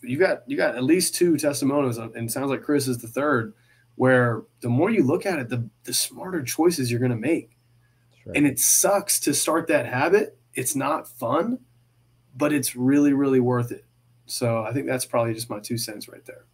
you got at least two testimonials, and it sounds like Chris is the third, where the more you look at it, the smarter choices you're going to make. Right. And it sucks to start that habit. It's not fun, but it's really, really worth it. So I think that's probably just my 2 cents right there.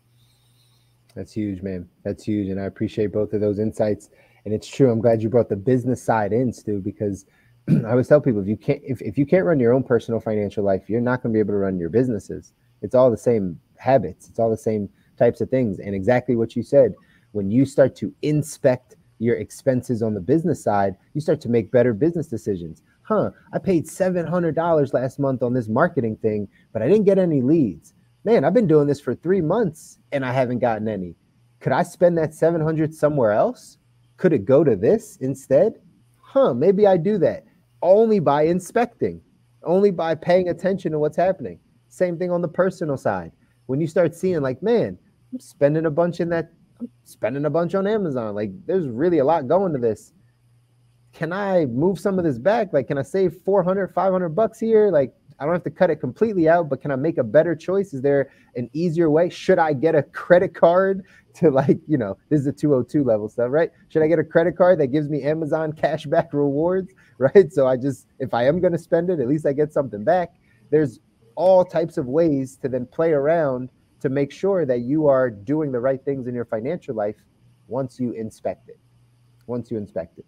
That's huge, man. That's huge. And I appreciate both of those insights. And it's true. I'm glad you brought the business side in, Stu, because I always tell people, if you can't run your own personal financial life, you're not going to be able to run your businesses. It's all the same habits. It's all the same types of things. And exactly what you said, when you start to inspect your expenses on the business side, you start to make better business decisions. I paid $700 last month on this marketing thing, but I didn't get any leads. Man, I've been doing this for 3 months and I haven't gotten any. Could I spend that $700 somewhere else? Could it go to this instead? Maybe I do that only by inspecting, only by paying attention to what's happening. Same thing on the personal side. When you start seeing, like, man, I'm spending a bunch on Amazon. Like, there's really a lot going to this. Can I move some of this back? Like, can I save $400, $500 here? Like, I don't have to cut it completely out, but can I make a better choice? Is there an easier way? Should I get a credit card to, like, you know, this is a 202 level stuff, right? Should I get a credit card that gives me Amazon cashback rewards, right? So I just, if I am going to spend it, at least I get something back. There's all types of ways to then play around to make sure that you are doing the right things in your financial life once you inspect it.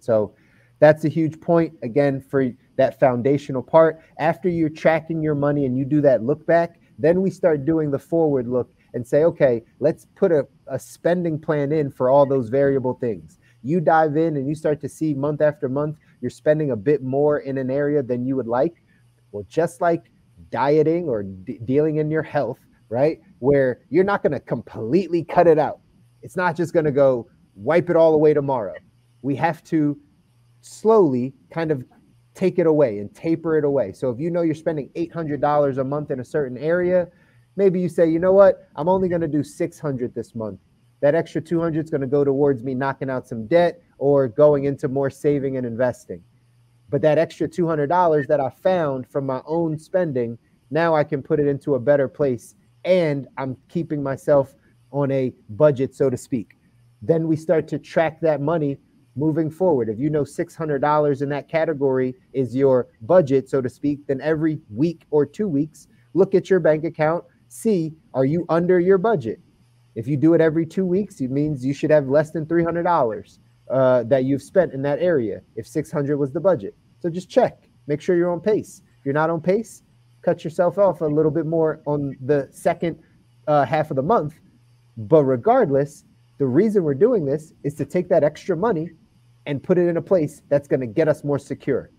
So that's a huge point, again, for that foundational part. After you're tracking your money and you do that look back, then we start doing the forward look and say, okay, let's put a spending plan in for all those variable things. You dive in and you start to see month after month, you're spending a bit more in an area than you would like. Well, just like dieting or dealing in your health, right? Where you're not going to completely cut it out. It's not just going to go wipe it all away tomorrow. We have to slowly kind of take it away and taper it away. So if you know you're spending $800 a month in a certain area, maybe you say, you know what, I'm only going to do $600 this month. That extra $200 is going to go towards me knocking out some debt or going into more saving and investing. But that extra $200 that I found from my own spending, now I can put it into a better place, and I'm keeping myself on a budget, so to speak. Then we start to track that money moving forward. If you know $600 in that category is your budget, so to speak, then every week or 2 weeks, look at your bank account, see, are you under your budget? If you do it every 2 weeks, it means you should have less than $300 that you've spent in that area if 600 was the budget. So just check, make sure you're on pace. If you're not on pace, cut yourself off a little bit more on the second half of the month. But regardless, the reason we're doing this is to take that extra money and put it in a place that's going to get us more secure.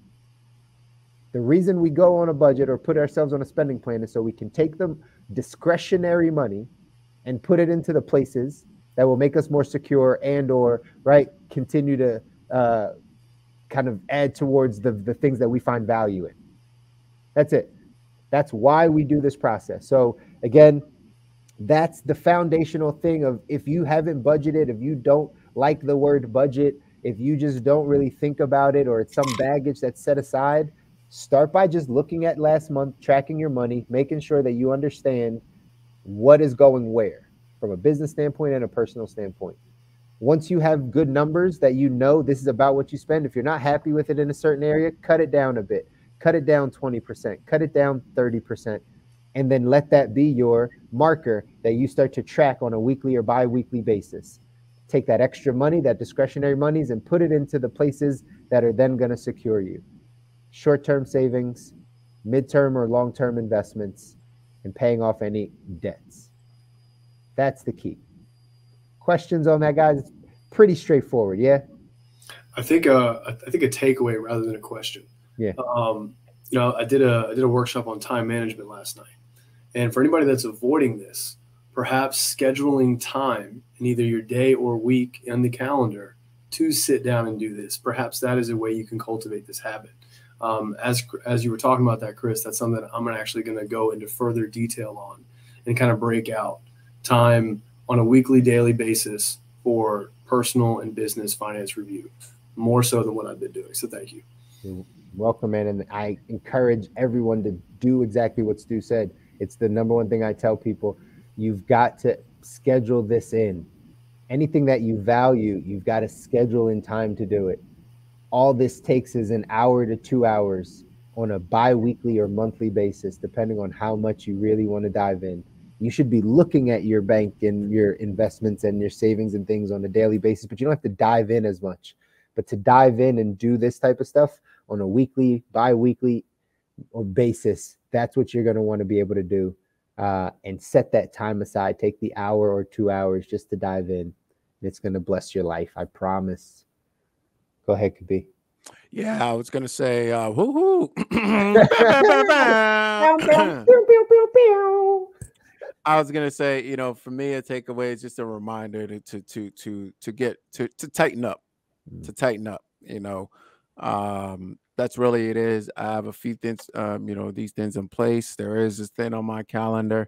The reason we go on a budget or put ourselves on a spending plan is so we can take the discretionary money and put it into the places that will make us more secure and or, right, continue to kind of add towards the things that we find value in. That's it. That's why we do this process. So again, that's the foundational thing of, if you haven't budgeted, if you don't like the word budget, if you just don't really think about it, or it's some baggage that's set aside, start by just looking at last month, tracking your money, making sure that you understand what is going where from a business standpoint and a personal standpoint. Once you have good numbers that you know this is about what you spend, if you're not happy with it in a certain area, cut it down a bit. Cut it down 20%, cut it down 30%, and then let that be your marker that you start to track on a weekly or bi-weekly basis. Take that extra money, that discretionary monies, and put it into the places that are then going to secure you. Short-term savings, mid-term or long-term investments, and paying off any debts. That's the key. Questions on that, guys? It's pretty straightforward, yeah? I think a takeaway rather than a question. Yeah. You know, I did a workshop on time management last night. And for anybody that's avoiding this, perhaps scheduling time in either your day or week in the calendar to sit down and do this. Perhaps that is a way you can cultivate this habit. As you were talking about that, Chris, that's something that I'm actually going to go into further detail on and kind of break out time on a weekly, daily basis for personal and business finance review, more so than what I've been doing. So thank you. You're welcome, man. And I encourage everyone to do exactly what Stu said. It's the number one thing I tell people. You've got to schedule this in. Anything that you value, you've got to schedule in time to do it. All this takes is an hour to 2 hours on a bi-weekly or monthly basis, depending on how much you really want to dive in. You should be looking at your bank and your investments and your savings and things on a daily basis, but you don't have to dive in as much. But to dive in and do this type of stuff on a weekly, bi-weekly or basis, that's what you're going to want to be able to do. And set that time aside. Take the hour or 2 hours just to dive in. It's going to bless your life. I promise. Go ahead, Kobi. Yeah, I was going to say, woohoo. I was going to say, you know, for me, a takeaway is just a reminder to tighten up, you know. That's really it is. I have a few things, you know, these things in place. There is this thing on my calendar.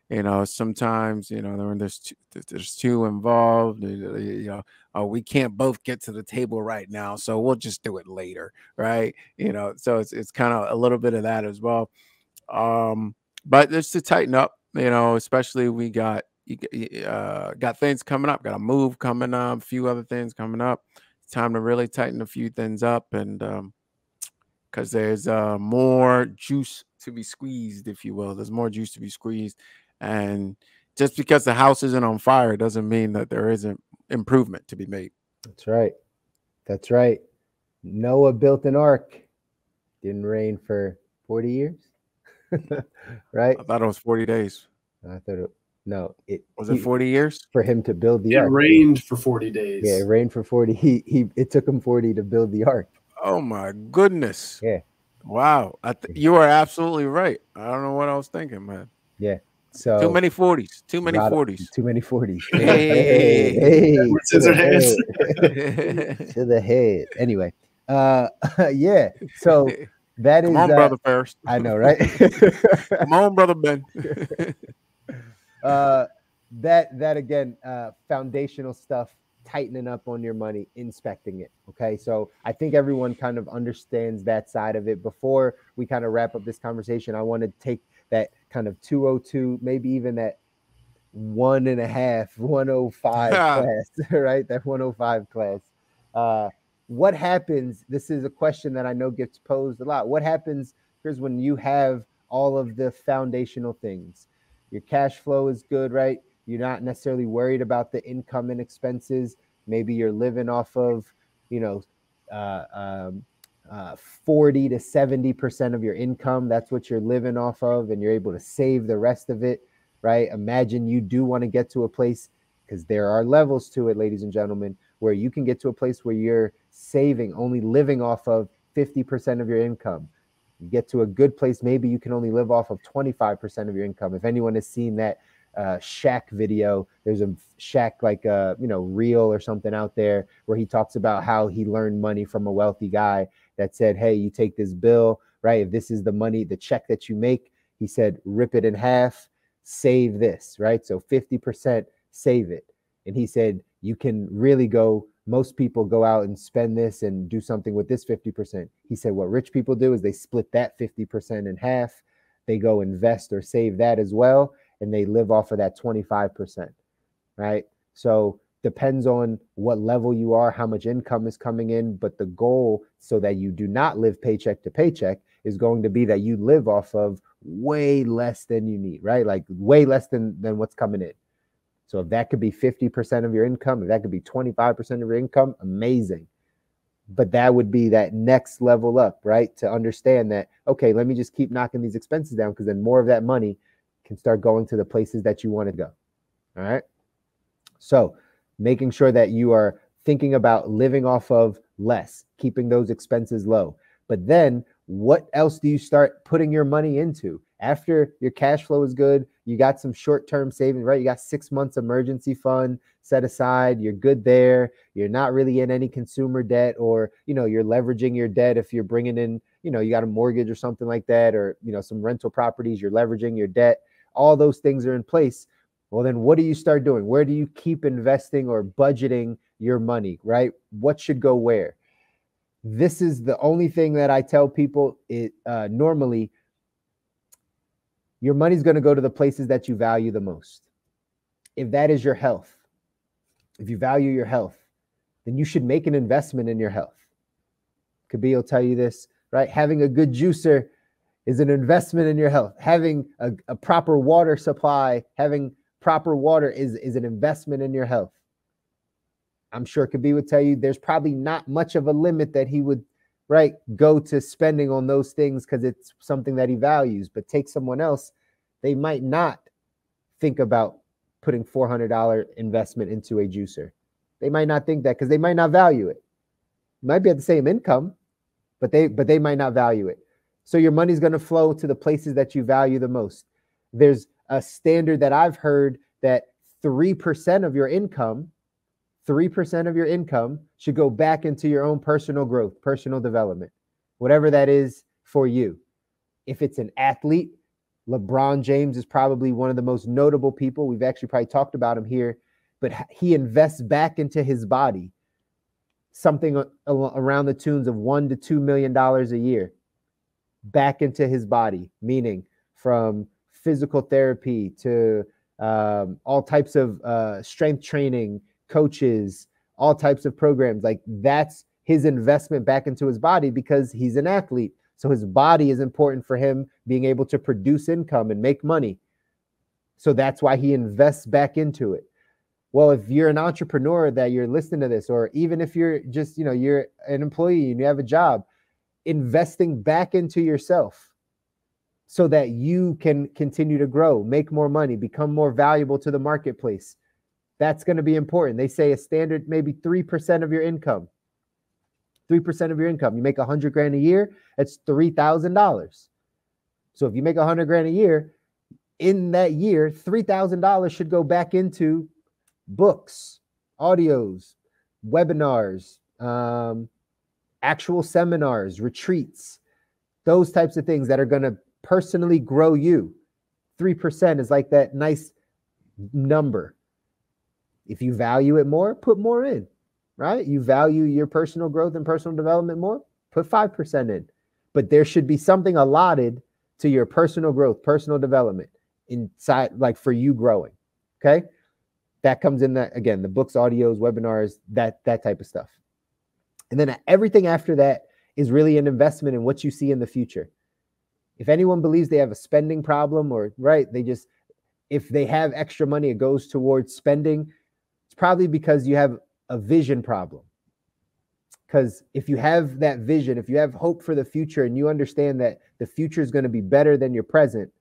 You know, sometimes, you know, there's two involved. You know, we can't both get to the table right now, so we'll just do it later, right? You know, so it's kind of a little bit of that as well. But just to tighten up, especially we got things coming up, got a move coming up, a few other things coming up. It's time to really tighten a few things up, and because there's more juice to be squeezed, if you will. There's more juice to be squeezed, and just because the house isn't on fire doesn't mean that there isn't improvement to be made. That's right. That's right. Noah built an ark. Didn't rain for 40 years. Right? I thought it was 40 days. I thought it Was it 40 years for him to build the It ark. rained for 40 days. Yeah, it rained for 40. It took him 40 to build the ark. Oh my goodness. Yeah. Wow. You are absolutely right. I don't know what I was thinking, man. Yeah. So too many 40s. Too many 40s. Too many 40s. Hey. To the head. Anyway. Yeah. So that is Come on, brother Ferris. I know, right? Come on, brother Ben. That again, foundational stuff, tightening up on your money, inspecting it. Okay. So I think everyone kind of understands that side of it. Before we kind of wrap up this conversation, I want to take that kind of 202, maybe even that 1.5, 105 class, right? That 105 class. What happens? This is a question that I know gets posed a lot. What happens, Chris, when you have all of the foundational things? Your cash flow is good, right? You're not necessarily worried about the income and expenses. Maybe you're living off of, 40 to 70% of your income. That's what you're living off of, and you're able to save the rest of it, right? Imagine you do want to get to a place, because there are levels to it, ladies and gentlemen, where you can get to a place where you're saving, only living off of 50% of your income. You get to a good place, maybe you can only live off of 25% of your income. If anyone has seen that Shaq video, there's a Shaq reel or something out there where he talks about how he learned money from a wealthy guy that said, hey, you take this bill, right? If this is the money, the check that you make, he said, rip it in half, save this, right? So 50% save it. And he said, you can really most people go out and spend this and do something with this 50%. He said, what rich people do is they split that 50% in half. They go invest or save that as well. And they live off of that 25%, right? So depends on what level you are, how much income is coming in. But the goal, so that you do not live paycheck to paycheck, is going to be that you live off of way less than you need, right? Like way less than what's coming in. So if that could be 50% of your income, if that could be 25% of your income, amazing. But that would be that next level up, right? To understand that, okay, let me just keep knocking these expenses down, because then more of that money can start going to the places that you want to go. All right. So making sure that you are thinking about living off of less, keeping those expenses low. But then what else do you start putting your money into? After your cash flow is good, you got some short-term savings, right? You got 6 months emergency fund set aside. You're good there. You're not really in any consumer debt, or, you're leveraging your debt. If you're bringing in, you got a mortgage or something like that, or, some rental properties, you're leveraging your debt. All those things are in place. Well, then what do you start doing? Where do you keep investing or budgeting your money, right? What should go where? This is the only thing that I tell people. Normally, your money's going to go to the places that you value the most. If that is your health, if you value your health, then you should make an investment in your health. Kobi will tell you this, right? Having a good juicer is an investment in your health. Having a proper water supply, having proper water is an investment in your health. I'm sure Kobi would tell you there's probably not much of a limit that he would, right, go to spending on those things because it's something that he values. But take someone else, they might not think about putting $400 investment into a juicer. They might not think that because they might not value it. You might be at the same income, but they might not value it. So your money's going to flow to the places that you value the most. There's a standard that I've heard that 3% of your income, 3% of your income should go back into your own personal growth, personal development, whatever that is for you. If it's an athlete, LeBron James is probably one of the most notable people. We've actually probably talked about him here, but he invests back into his body, something around the tunes of $1 to $2 million a year back into his body, meaning from physical therapy to all types of strength training, coaches, all types of programs. Like that's his investment back into his body because he's an athlete. So his body is important for him being able to produce income and make money. So that's why he invests back into it. Well, if you're an entrepreneur that you're listening to this, or even if you're just, you're an employee and you have a job, investing back into yourself so that you can continue to grow, make more money, become more valuable to the marketplace. That's going to be important. They say a standard, maybe 3% of your income. 3% of your income. You make $100,000 a year, that's $3,000. So if you make $100,000 a year, in that year, $3,000 should go back into books, audios, webinars, actual seminars, retreats, those types of things that are going to personally grow you. 3% is like that nice number. If you value it more, put more in, right? You value your personal growth and personal development more, put 5% in. But there should be something allotted to your personal growth, personal development inside, like for you growing. Okay. That comes in that, again, the books, audios, webinars, that type of stuff. And then everything after that is really an investment in what you see in the future. If anyone believes they have a spending problem, or right, if they have extra money, it goes towards spending. It's probably because you have a vision problem. Because if you have that vision, if you have hope for the future and you understand that the future is going to be better than your present,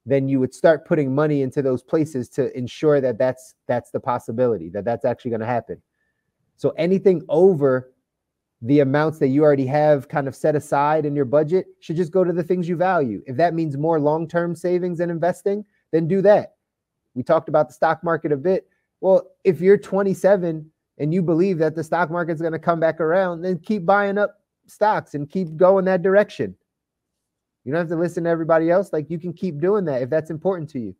then you would start putting money into those places to ensure that that's the possibility, that that's actually going to happen. So anything over the amounts that you already have kind of set aside in your budget should just go to the things you value. If that means more long-term savings and investing, then do that. We talked about the stock market a bit. Well, if you're 27 and you believe that the stock market's going to come back around, then keep buying up stocks and keep going that direction. You don't have to listen to everybody else. Like, you can keep doing that if that's important to you.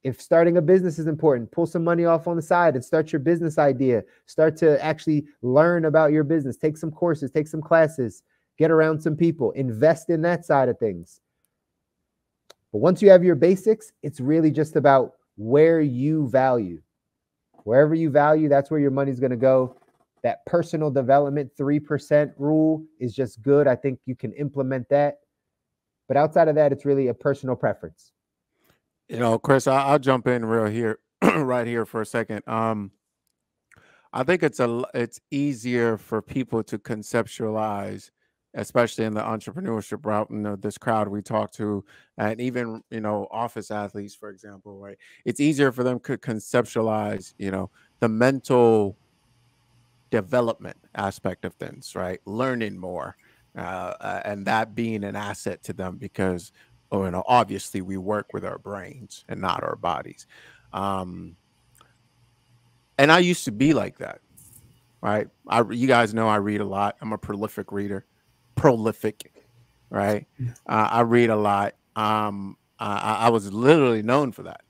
If starting a business is important, pull some money off on the side and start your business idea. Start to actually learn about your business. Take some courses, take some classes, get around some people, invest in that side of things. But once you have your basics, it's really just about where you value. Wherever you value, that's where your money's going to go. That personal development 3% rule is just good. I think you can implement that. But outside of that, it's really a personal preference. Chris, I'll jump in right here for a second. I think it's easier for people to conceptualize, especially in the entrepreneurship route. This crowd we talk to, and even office athletes, for example, right? It's easier for them to conceptualize, the mental development aspect of things, right? Learning more, and that being an asset to them because, obviously we work with our brains and not our bodies. And I used to be like that, right? You guys know I read a lot. I'm a prolific reader. Right? I read a lot. I was literally known for that,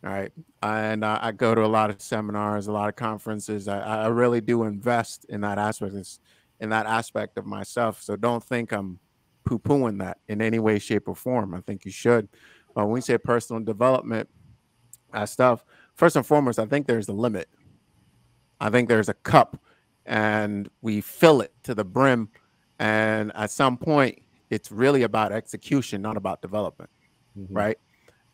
right? And I go to a lot of seminars, a lot of conferences. I really do invest in that aspect of myself. So don't think I'm poo-pooing that in any way, shape, or form. I think you should. When we say personal development stuff, first and foremost, I think there's a limit. I think there's a cup, and we fill it to the brim. And at some point, it's really about execution, not about development, right?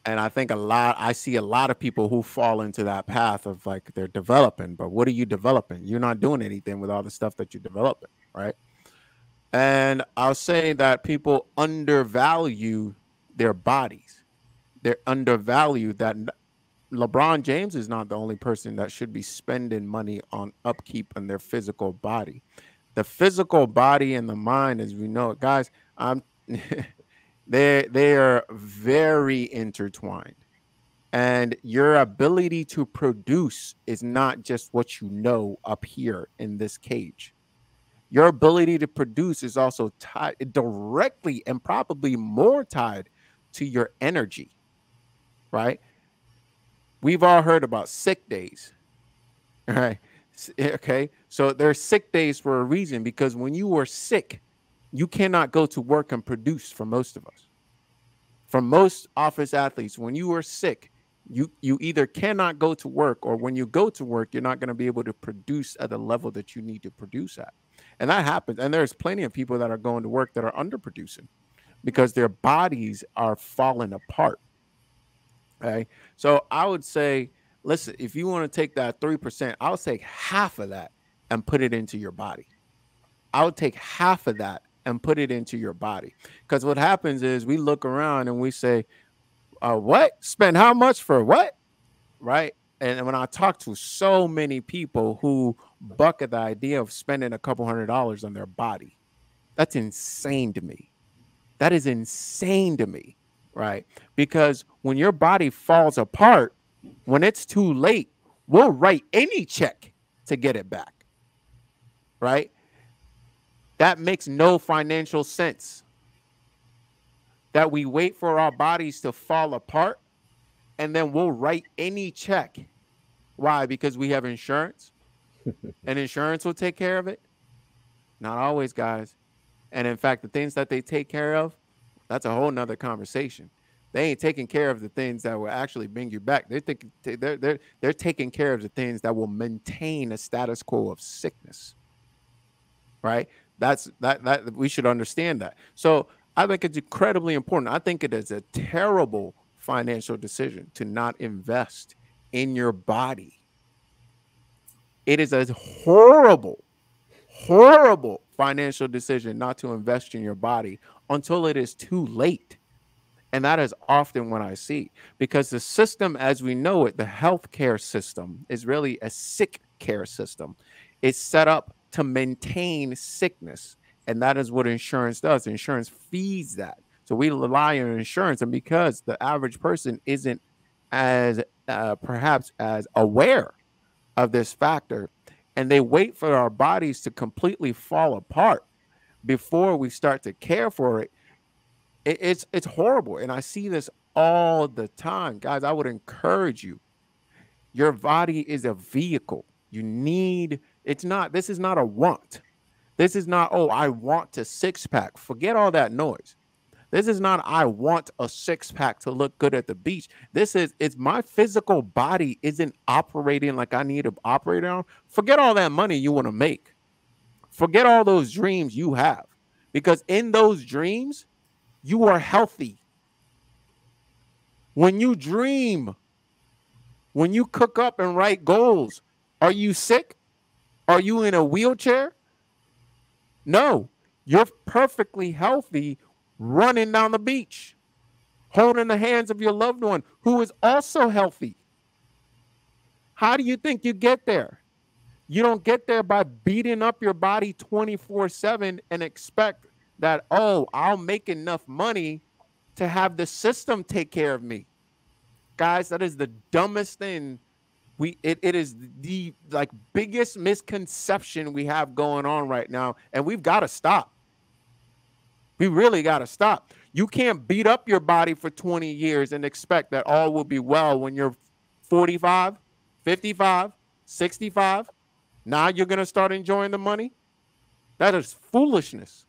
And I think I see a lot of people who fall into that path of like they're developing, but what are you developing? You're not doing anything with all the stuff that you're developing, right? And I'll say that people undervalue their bodies. They're undervalued. That LeBron James is not the only person that should be spending money on upkeep on their physical body. The physical body and the mind, as we know, guys, they are very intertwined. And your ability to produce is not just what you know up here in this cage. Your ability to produce is also tied directly and probably more tied to your energy, right? We've all heard about sick days, right? Okay, so there's sick days for a reason, because when you are sick, you cannot go to work and produce for most of us. For most office athletes, when you are sick, you either cannot go to work, or when you go to work, you're not going to be able to produce at the level that you need to produce at. And that happens. And there's plenty of people that are going to work that are underproducing because their bodies are falling apart. Okay. So I would say, listen, if you want to take that 3%, I'll take half of that and put it into your body. I would take half of that and put it into your body. Because what happens is we look around and we say, what? Spend how much for what? Right? And when I talk to so many people who buck at the idea of spending a couple $100s on their body, that's insane to me. That is insane to me, right? Because when your body falls apart, when it's too late, we'll write any check to get it back, right? That makes no financial sense. That we wait for our bodies to fall apart and then we'll write any check. Why? Because we have insurance and insurance will take care of it. Not always, guys. And in fact, the things that they take care of, that's a whole nother conversation. They ain't taking care of the things that will actually bring you back. They're taking care of the things that will maintain a status quo of sickness. Right? That we should understand that. So I think it's incredibly important. I think it is a terrible financial decision to not invest in your body. It is a horrible, horrible financial decision not to invest in your body until it is too late. And that is often what I see, because the system as we know it, the healthcare system, is really a sick care system. It's set up to maintain sickness. And that is what insurance does. Insurance feeds that. So we rely on insurance. And because the average person isn't as perhaps as aware of this factor, and they wait for our bodies to completely fall apart before we start to care for it, it's horrible. And I see this all the time. Guys, I would encourage you. Your body is a vehicle. You need, this is not a want. This is not, oh, I want a six-pack. Forget all that noise. This is not, I want a six-pack to look good at the beach. This is, it's my physical body isn't operating like I need to operate on. Forget all that money you want to make. Forget all those dreams you have. Because in those dreams, you are healthy. When you dream, when you cook up and write goals, are you sick? Are you in a wheelchair? No, you're perfectly healthy running down the beach, holding the hands of your loved one who is also healthy. How do you think you get there? You don't get there by beating up your body 24/7 and expect that, oh, I'll make enough money to have the system take care of me. Guys, that is the dumbest thing. It is the biggest misconception we have going on right now, and we've got to stop. We really got to stop. You can't beat up your body for 20 years and expect that all will be well when you're 45, 55, 65. Now you're going to start enjoying the money? That is foolishness.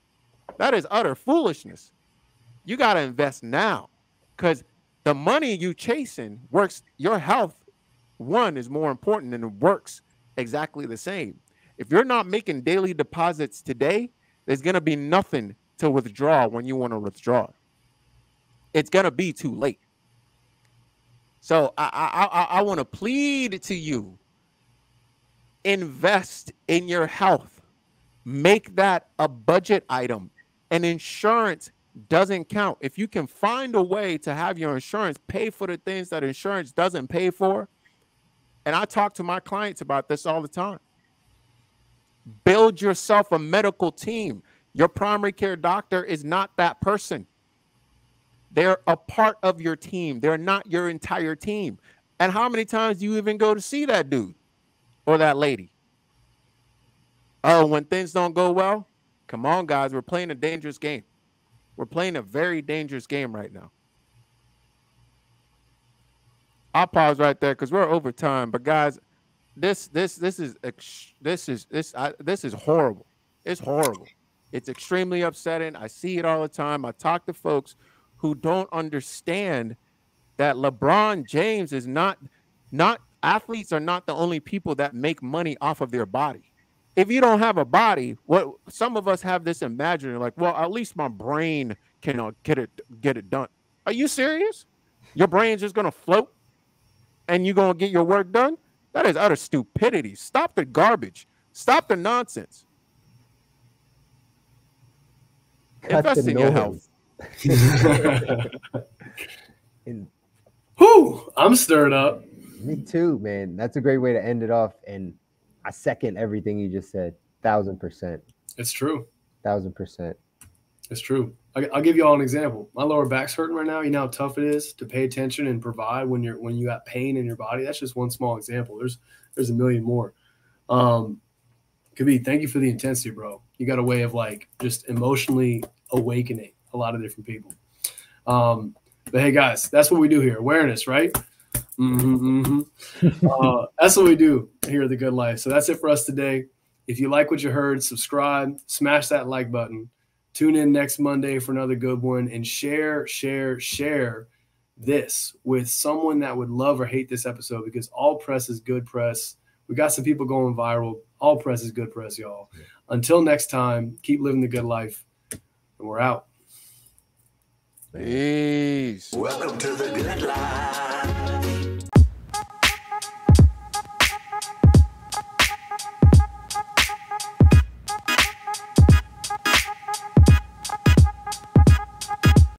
That is utter foolishness. You got to invest now, because the money you chasing works. Your health, one, is more important, and it works exactly the same. If you're not making daily deposits today, there's going to be nothing to withdraw when you want to withdraw. It's going to be too late. So I want to plead to you, invest in your health. Make that a budget item. And insurance doesn't count. If you can find a way to have your insurance pay for the things that insurance doesn't pay for, and I talk to my clients about this all the time. Build yourself a medical team. Your primary care doctor is not that person. They're a part of your team. They're not your entire team. And how many times do you even go to see that dude or that lady? Oh, when things don't go well? Come on, guys. We're playing a dangerous game. We're playing a very dangerous game right now. I'll pause right there because we're over time. But guys, this is horrible. It's horrible. It's extremely upsetting. I see it all the time. I talk to folks who don't understand that LeBron James is not athletes are not the only people that make money off of their body. If you don't have a body, what some of us have this imaginary, like, well, at least my brain can get it done. Are you serious? Your brain's just gonna float and you're gonna get your work done? That is utter stupidity. Stop the garbage. Stop the nonsense. Invest in your health. Whew, I'm stirred up. Me too, man. That's a great way to end it off. And I second everything you just said. 1000%. It's true. 1000%. It's true. I'll give you all an example. My lower back's hurting right now. You know how tough it is to pay attention and provide when you got pain in your body. That's just one small example. There's a million more. Kobi, thank you for the intensity, bro. You got a way of like just emotionally awakening a lot of different people. But hey, guys, that's what we do here. Awareness, right? That's what we do here at The Good Life. So that's it for us today. If you like what you heard, subscribe, smash that like button. Tune in next Monday for another good one, and share this with someone that would love or hate this episode, because all press is good press. We got some people going viral. All press is good press, y'all. Until next time, keep living the good life, and we're out. Peace. Welcome to the good life.